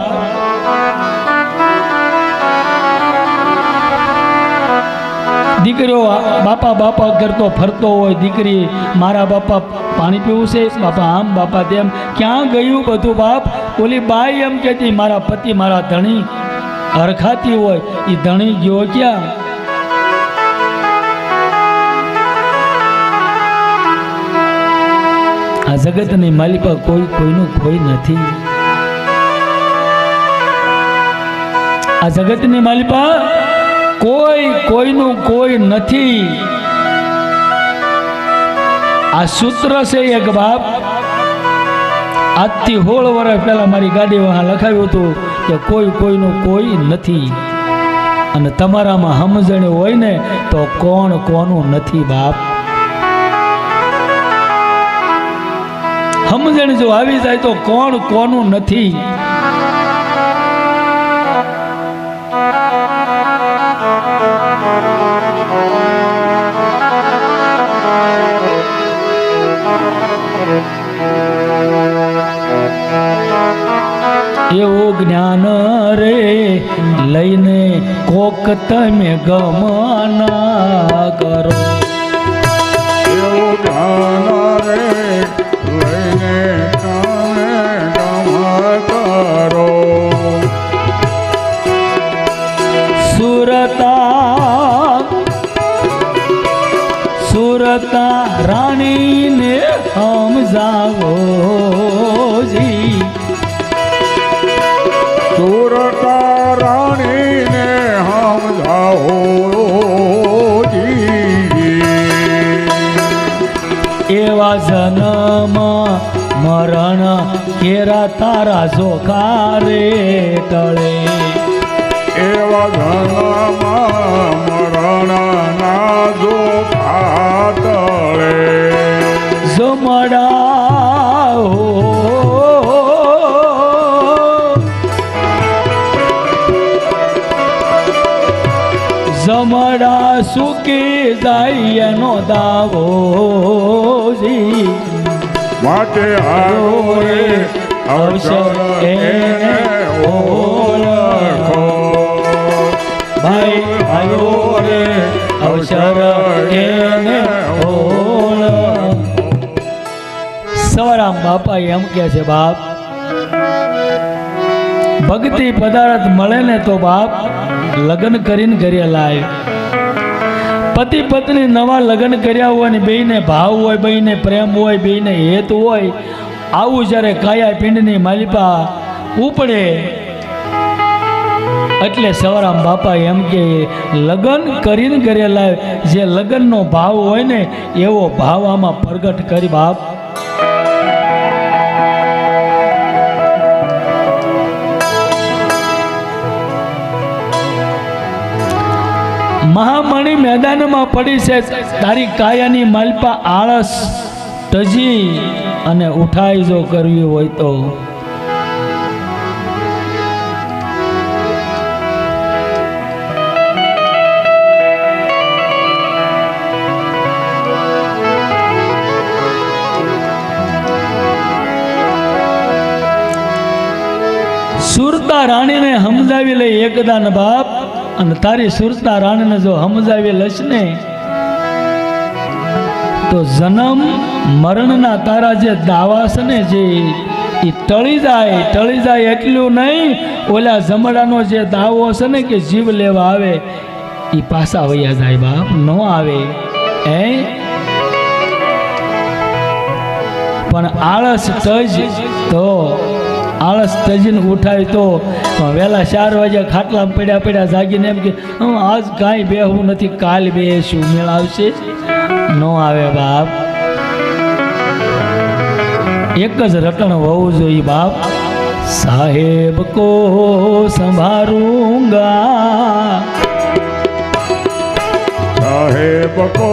દીકરીઓ બાપા બાપા કરતો ફરતો હોય, દીકરી મારા બાપા પાણી પીવું છે, બાપા આમ બાપા તેમ, ક્યાં ગયું બધું બાપ? ઓલી બાઈ એમ કહેતી મારા પતિ મારા ધણી હરખાતી હોય, એ ધણી ગયો ક્યાં? આ જગતની માલિકા કોઈ કોઈનું કોઈ નથી. આ જગતની માલિકા કોઈ કોઈનું કોઈ નથી. આ સૂત્ર છે એક બાપ. આજથી 16 વર્ષ પહેલા મારી ગાડીમાં લખાવ્યું હતું કે કોઈ કોઈનું કોઈ નથી. અને તમારામાં સમજણ હોય ને તો કોણ કોનું નથી બાપ. સમજણ જો આવી જાય તો કોણ કોનું નથી. એવું જ્ઞાન રે લઈને કોક તમે ગમના કરો. એવું જ્ઞાન રે લઈને તમે ગમ કરો. સુરતા રાણીને સમજાવો જી. સુરતા રાણીને સમજાવો એવા જન્મ મરણ કેરા તારા જોખા રે ટળે. એવા જન્મ મરણ ના જો ખાતળે. જમડા જમડા સુકી જાય એનો દાવો જી. માટે આવો રે અવસર એને ઓળખો. ભાઈ આવ્યો રે અવસર એને ઓળખો. સવારામ બાપા એમ કે છે બાપ, ભક્તિ પદાર્થ મળે ને તો બાપ લગ્ન કરીને ઘરે લાય. પતિ પત્ની નવા લગ્ન કર્યા હોય ને બેયને ભાવ હોય, બેયને પ્રેમ હોય, બેયને હેત હોય, આવું જ્યારે કાયા પિંડની માલિપા ઉપડે એટલે સવારામ બાપા એમ કે લગ્ન કરીને ઘરે લાય. જે લગ્નનો ભાવ હોય ને એવો ભાવ આમાં પ્રગટ કરી બાપ. મહામણી મેદાનમાં પડી છે તારી કાયાની માલપા આળસ તજી અને ઉઠાઈ જો કરવી હોય તો. સુરતા રાણીને સમજાવી લે એકદાન બાપ. અને તારી સુરતા રાણીને જો સમજાવી લઈશ ને તો જન્મ મરણના તારા જે દાવા છે ને જે એ ટળી જાય. એટલું નહીં, ઓલા જમડાનો જે દાવો છે ને કે જીવ લેવા આવે એ પાછા વયા જાય બાપ, ન આવે. પણ આળસ તજ તો આળસ તજીને ઉઠાય તો વહેલા 4 વાગ્યા ખાટલામાં પડ્યા જાગીને એમ કે આજ કાંઈ બેહવું નથી, કાલ બેસું, મેળ આવશે. ન આવે બાપ. એક જ રટણ હોવું જોઈએ બાપ. સાહેબ કો સંભાળુંગા, સાહેબ કો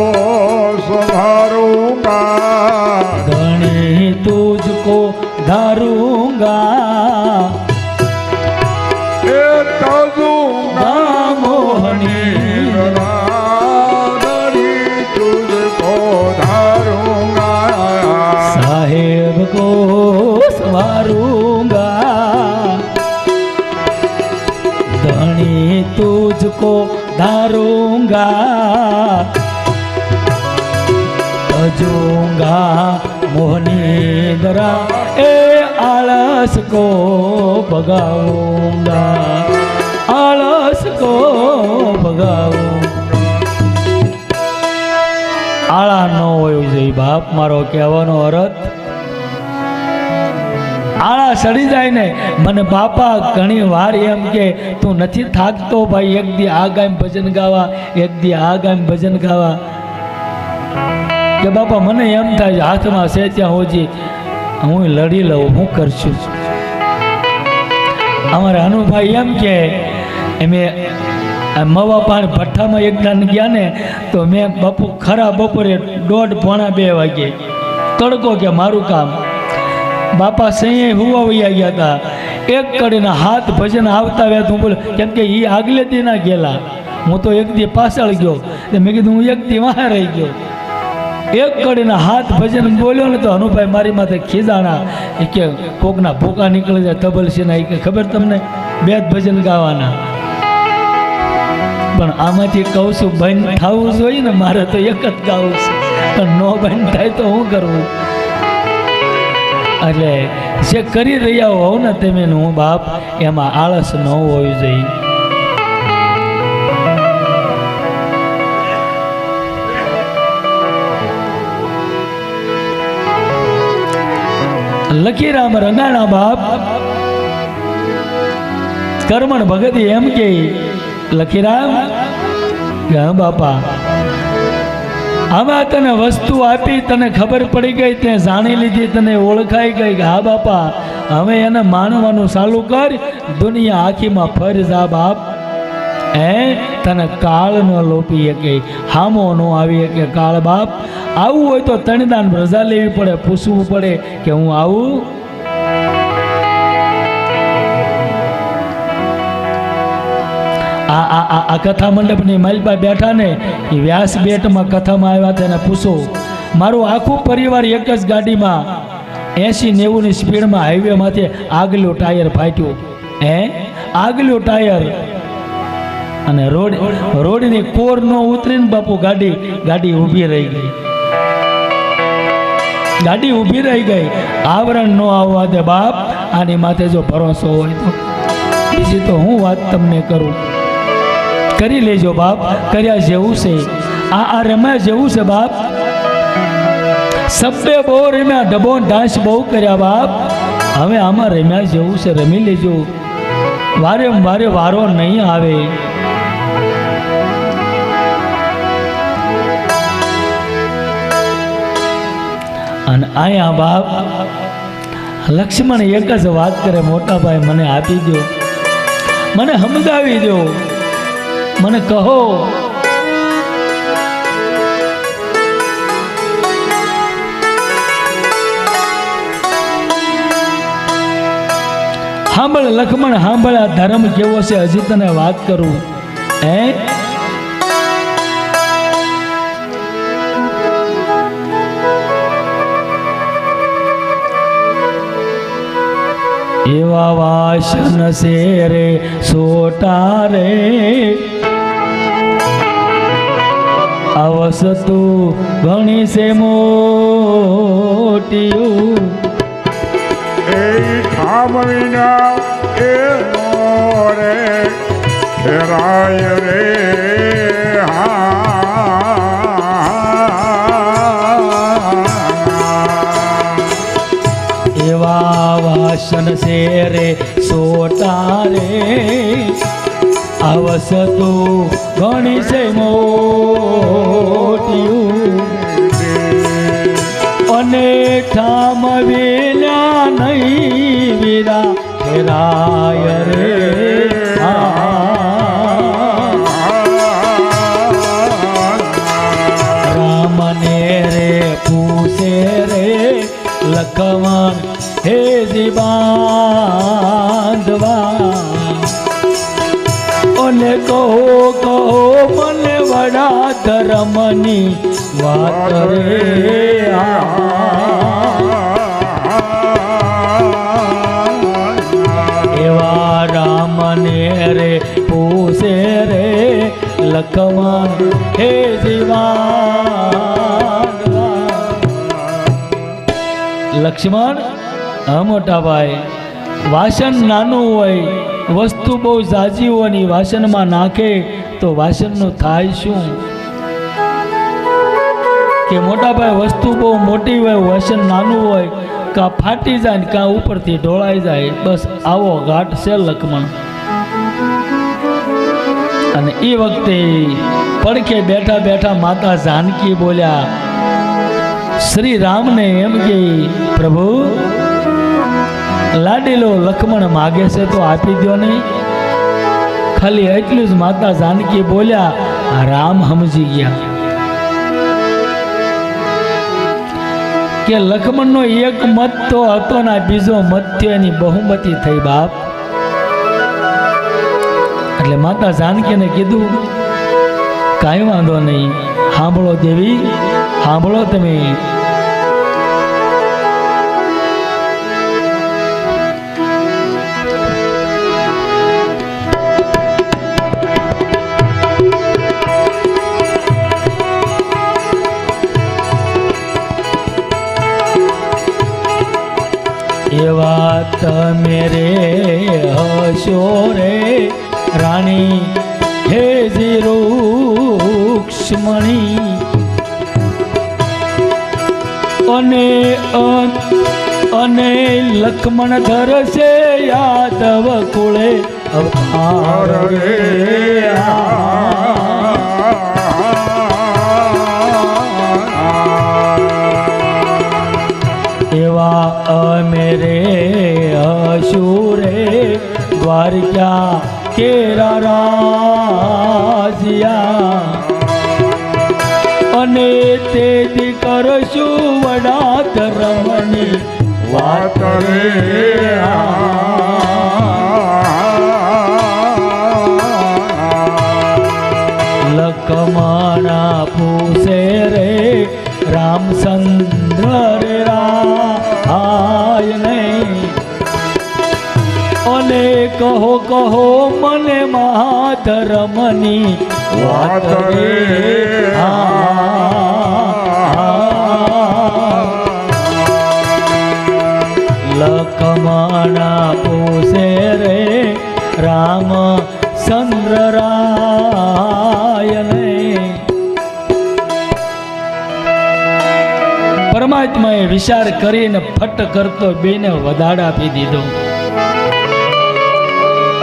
સંભાળુંગા, ધણી તુझको धारूंगा. संवारूंगा धनी तुझको धारूंगा तजूंगा मोहनी दरा ए आलस को भगाऊंगा आलस को भगाऊंगा આળા ન હોય જોઈએ બાપ મારો કહેવાનો અર્થ આળા સડી જાય ને મને બાપા ઘણી વાર એમ કે તું નથી થાકતો ભાઈ એક દી આ ગામ ભજન ગાવા એક દી આ ગામ ભજન ગાવા કે બાપા મને એમ થાય હાથમાં છે ત્યાં હોજી હું લડી લઉં હું કરશું અમારા અનુભાઈ એમ કે એમે મવા પાણી ભઠ્ઠામાં એક દાન ગયા ને તો મેં બાપુ ખરા બપોરે 1:30-2 વાગે તડકો કે મારું કામ બાપા સહી હુવા વૈયા ગયા હતા એક કડીના હાથ ભજન આવતા વ્યા હું બોલ કેમ કે એ આગલે દી ના ગયેલા હું તો એક દી પાછળ ગયો મેં કીધું હું એક દી વાહ રહી ગયો એક કડીના હાથ ભજન બોલ્યો ને તો અનુભાઈ મારી માથે ખીજાણા એ કે કોકના ભૂકા નીકળી જાય તબલસીના એ કે ખબર તમને 2 જ ભજન ગાવાના પણ આમાંથી કહું છું બંધ થવું જોઈએ ને મારે તો એક જ ગાવું છે પણ નો બંધ થાય તો શું કરવું એટલે જે કરી રહ્યા હોવ ને તમે હું બાપ એમાં આળસ ન હોવી જોઈએ લખીરામ રંગાણા બાપ કર્મણ ભગત એમ કે લખીરામ હા બાપા આમાં તને વસ્તુ આપી તને ખબર પડી ગઈ તે જાણી લીધી તને ઓળખાઈ ગઈ કે હા બાપા હવે એને માનવાનું ચાલુ કર દુનિયા આખીમાં ફર જા બાપ તને કાળ ન લોપી શકે હામો ન આવી શકે કાળ બાપ આવું હોય તો તણદાન રજા લેવી પડે પૂછવું પડે કે હું આવું આ કથા મંડપની માલપા બેઠા ને એ વ્યાસ બેટમાં કથામાં આવ્યા હતા એને પૂછો મારું આખું પરિવાર એક જ ગાડીમાં 80-90 ની સ્પીડમાં હાઈવે માંથી આગલું ટાયર ફાટ્યું આગલું ટાયર અને રોડની કોર નો ઉતરીને બાપુ ગાડી ઊભી રહી ગઈ ગાડી ઊભી રહી ગઈ આવરણ નો આવવા દે બાપ આની માથે જો ભરોસો હોય તો બીજી તો હું વાત તમને કરું કરી લેજો બાપ કર્યા જેવું છે આ રમ્યા જેવું છે બાપ સબ્બે બહુ રમ્યા ડબો ડાન્સ બહુ કર્યા બાપ હવે આમાં રમ્યા જેવું છે રમી લેજો વારે વારો નહીં આવે અને આયા બાપ લક્ષ્મણ એક જ વાત કરે મોટા ભાઈ મને આપી દો મને સમજાવી દો મને કહો સાંભળ લક્ષ્મણ સાંભળ આ ધર્મ કેવો છે હજી તને વાત કરું એવા વાસન છે રે સોટા રે અવસતુ ઘણી છે મોટીયું એ ઠામ વિના એ મોરે ફેરાય રે એવા વાસન છે રે સોટા રે અવસતુ ઘણી છે મોટીયું અને ઠામ વિના નહીં વીરા ફેરાય રે રામને રે પૂછે રે લખમણ હે બાંધવા અને કહો મને વડા ધર્મની વાત રે લખમણ હે જીવાન લક્ષ્મણ હા મોટા ભાઈ વાસણ નાનું હોય વસ્તુ બહુ ઝાઝી હોય ને વાસણમાં નાખે તો વાસણનું થાય શું કે મોટા ભાઈ વસ્તુ બહુ મોટી હોય વાસણ નાનું હોય કાં ફાટી જાય ને કાં ઉપરથી ઢોળાઈ જાય બસ આવો ઘાટ છે લક્ષ્મણ અને એ વખતે પડખે બેઠા બેઠા માતા જાનકી બોલ્યા શ્રી રામને એમ કે પ્રભુ લાડીલો લક્ષ્મણ માગે છે તો આપી દો નહીં ખાલી એટલું જ માતા જાનકી બોલ્યા રામ સમજી ગયા કે લક્ષ્મણનો એક મત તો હતો ને બીજો મત થયો એની બહુમતી થઈ બાપ એટલે માતા જાનકીને કીધું કાંઈ વાંધો નહીં સાંભળો દેવી સાંભળો તમે એવા તમે રે હશો રે રાણી હે જી રૂક્ષ્મણી અને લક્ષ્મણ ધરશે યાદવ કુળે અવતાર રે એવા અમે રે હશુરે દ્વારકા કેરા રાજ્યા અને તે દી કરશું વડા ધર્મની વાત રે લક્ષ્મણા પૂછે રે રામચંદ્ર રે આય નહીં અને કહો કહો મને મહાધર્મની વાત રે લક્ષ્મણા પૂછે રે રામચંદ્ર રાય નહીં પરમાત્માએ વિચાર કરીને ફટ કરતો બેને વધાડ આપી દીધો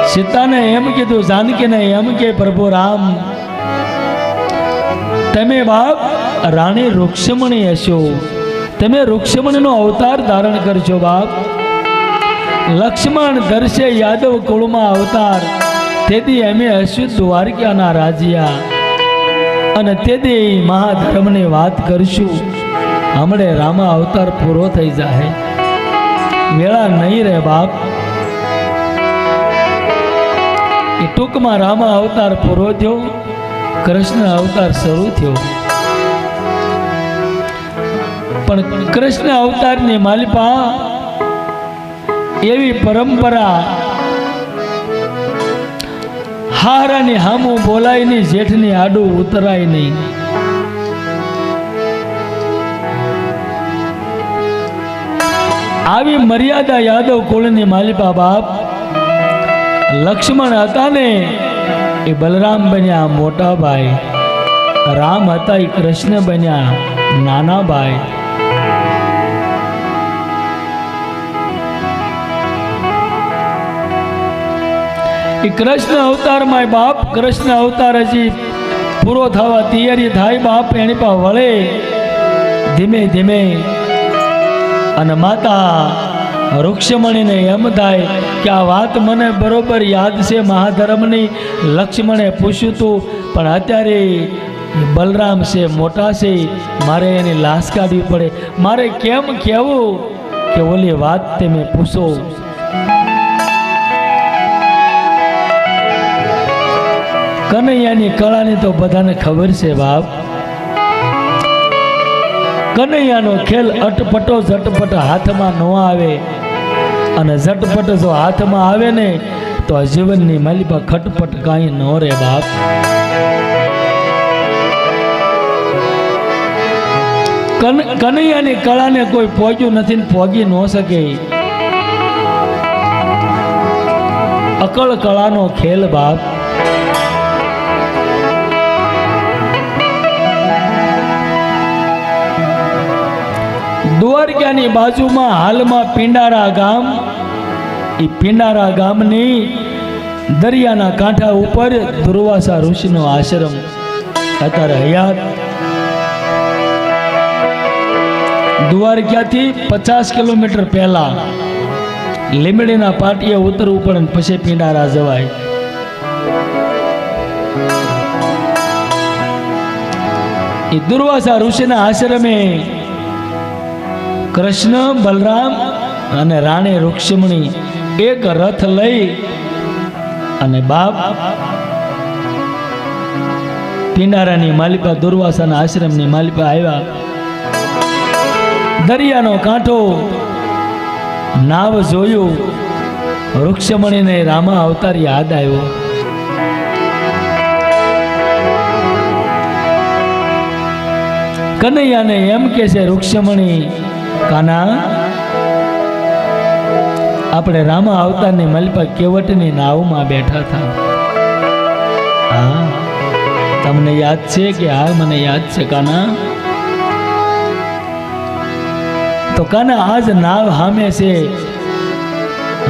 સીતાને એમ કીધું જાનકીને એમ કે પ્રભુ રામ તમે બાપ રાણી રૂક્ષ્મણી હશો તમે રૂક્ષ્મણીનો અવતાર ધારણ કરશો બાપ લક્ષ્મણ ધરશે યાદવ કુળમાં અવતાર તેથી અમે હશું દ્વારકાના રાજ્યા અને તેથી મહાધર્મની વાત કરશું હમણે રામા અવતાર પૂરો થઈ જાય વેળા નહીં રે બાપ એ ટૂંકમાં રામા અવતાર પૂરો થયો કૃષ્ણ અવતાર શરૂ થયો પણ કૃષ્ણ અવતારની માલિપા એવી પરંપરા હારાની હામું બોલાય નહીં જેઠની આડું ઉતરાય નહીં આવી મર્યાદા યાદવ કુળની માલિપા બાપ લક્ષ્મણ હતા ને એ બલરામ બન્યા મોટા ભાઈ રામ હતા એ કૃષ્ણ બન્યા નાના ભાઈ એ કૃષ્ણ અવતારમાં બાપ કૃષ્ણ અવતાર હજી પૂરો થવા તૈયારી થાય બાપ એની પા વળે ધીમે ધીમે અને માતા રૂક્ષ્મણીને એમ થાય કે આ વાત મને બરોબર યાદ છે મહાધર્મની લક્ષ્મણે પૂછ્યું હતું પણ અત્યારે બલરામ છે મોટા છે મારે એની લાશ કાઢવી પડે મારે કેમ કહેવું કે ઓલી વાત તમે પૂછો કનૈયાની કળાની તો બધાને ખબર છે બાપ કનૈયાનો ખેલ અટપટો ઝટપટ હાથમાં ન આવે અને ઝટપટ જો હાથમાં આવે ને તો જીવનની માલિપા ખટપટ કાંઈ ન રે બાપ કનૈયાની કળાને કોઈ પહોંચ્યું નથી ને પહોંચી ન શકે. અકળ કળાનો ખેલ બાપ. દ્વારકાની બાજુમાં હાલમાં પિંડારા ગામ, એ પિંડારા ગામની દરિયાના કાંઠા ઉપર દુર્વાસા ઋષિનો આશ્રમ અત્યારે હયાત. દ્વારકાથી 50 કિલોમીટર પહેલા લીમડીના પાટીએ ઉતરવું પડે ને પછી પિંડારા જવાય. એ દુર્વાસા ઋષિના આશ્રમે કૃષ્ણ, બલરામ અને રાણી રૂક્ષ્મણી એક રથ લઈ અને બાપ પિંડારાની માલિપા, દુર્વાસાના આશ્રમની માલિપા આવ્યા. દરિયાનો કાંઠો, નાવ જોયું. રૂક્ષ્મણીને રામા અવતાર યાદ આવ્યો. કનૈયાને એમ કે છે રૂક્ષ્મણી, કાના આપણે રામા અવતારની મલપા કેવટની નાવમાં બેઠા હતા. હા, તમને યાદ છે કે? હા, મને યાદ છે કાના. તો કાના આજ નાવ હામે છે,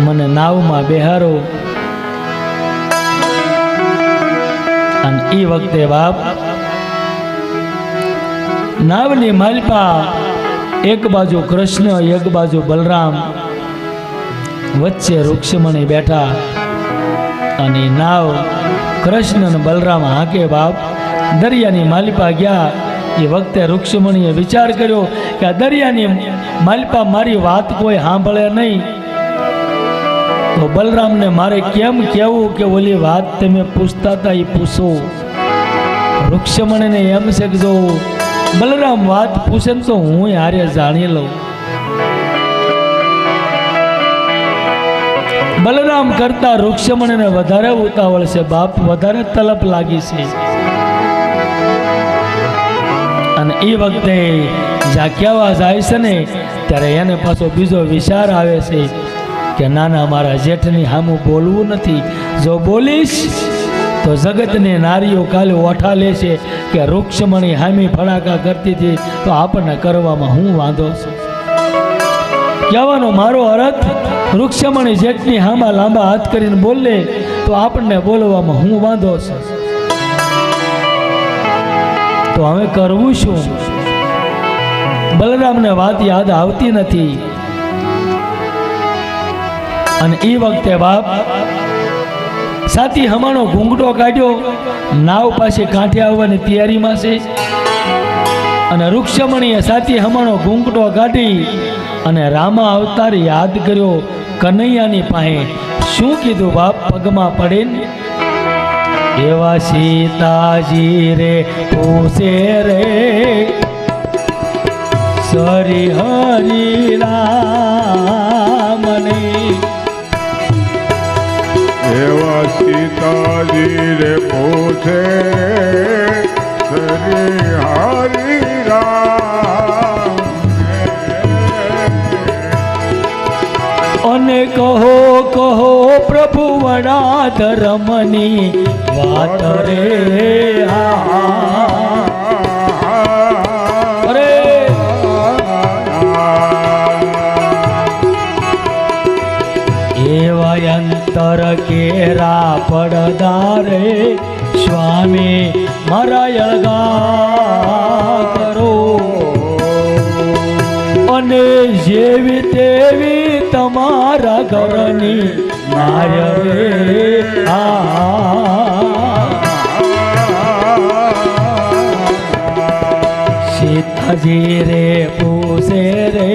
મને નાવમાં બેહારો. અને એ વખતે બાપ નાવની માલપા એક બાજુ કૃષ્ણ, એક બાજુ બલરામ, વચ્ચે રૂક્ષ્મણી બેઠા. અને નાવ કૃષ્ણ અને બલરામ હાકે બાપ દરિયાની માલિપા ગયા. એ વખતે રૂક્ષ્મણીએ વિચાર કર્યો કે આ દરિયાની માલિપા મારી વાત કોઈ સાંભળે નહીં, તો બલરામને મારે કેમ કહેવું કે ઓલી વાત તમે પૂછતા હતા એ પૂછો. રૂક્ષ્મણીને એમ છે કે જો બલરામ વાત પૂછે તો હું હારે જાણી લઉં. બલરામ કરતા રૂક્ષ્મણીને વધારે ઉતાવળ છે બાપ, વધારે તલપ લાગી છે. અને એ વખતે જ્યાં કહેવા જાય છે ને ત્યારે એને પાછો બીજો વિચાર આવે છે કે નાના મારા જેઠની સામું બોલવું નથી. જો બોલીશ તો જગતની નારીઓ કાલે ઓઠા લેશે કે રૂક્ષ્મણી હામી ફડાકા કરતી હતી, તો આપણને કરવામાં હું વાંધો છે. કહેવાનો મારો અર્થ રૂક્ષ્મણી જેઠની હામા લાંબા હાથ કરીને બોલે તો આપણને બોલવામાં હું વાંધો છે. તો હવે કરવું શું? બલરામને વાત યાદ આવતી નથી. અને એ વખતે બાપ સાથી હમાનો ઘૂંઘટો કાઢ્યો, નાવ પાસે કાંઠે આવવાની તૈયારીમાં છે. અને રૂક્ષ્મણીએ સાથી હમાનો ઘૂંઘટો કાઢી અને રામા અવતાર યાદ કર્યો. કનૈયાની પાસે શું કીધું બાપ પગમાં પડે? એવા સીતાજી રે પૂછે રે સરી હરી રામને. એવા સીતાજી રે પૂછે શ્રી હરિ રામ. અને કહો કહો પ્રભુ વડા ધર્મની વાત રે. અરે એવા અંતર કેરા પડદા રે સ્વામી મારા અળગા કરો. અને જેવી તેવી તમારા ઘરની નાય રે. સીતાજી રે પૂછે રે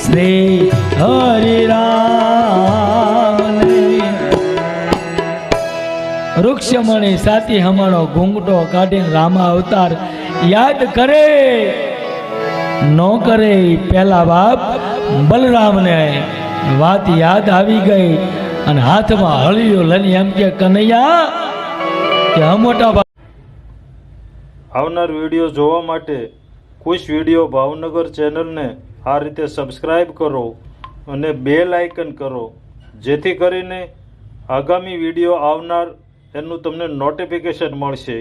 શ્રી હરિ રામને. રૂક્ષ્મણી સાથી હમાનો ઘૂંઘટો કાઢીને રામા અવતાર યાદ કરે. નો કરે પેલા બાપ બલરામને વાત યાદ આવી ગઈ અને હાથમાં હળિયો લઈને એમ કે કનૈયા કે મોટા આવનાર વિડીયો જોવા માટે ખુશ વિડીયો ભાવનગર ચેનલને આ રીતે સબસ્ક્રાઈબ કરો અને બેલ આઇકન કરો, જેથી કરીને આગામી વિડીયો આવનાર એનું તમને નોટિફિકેશન મળશે.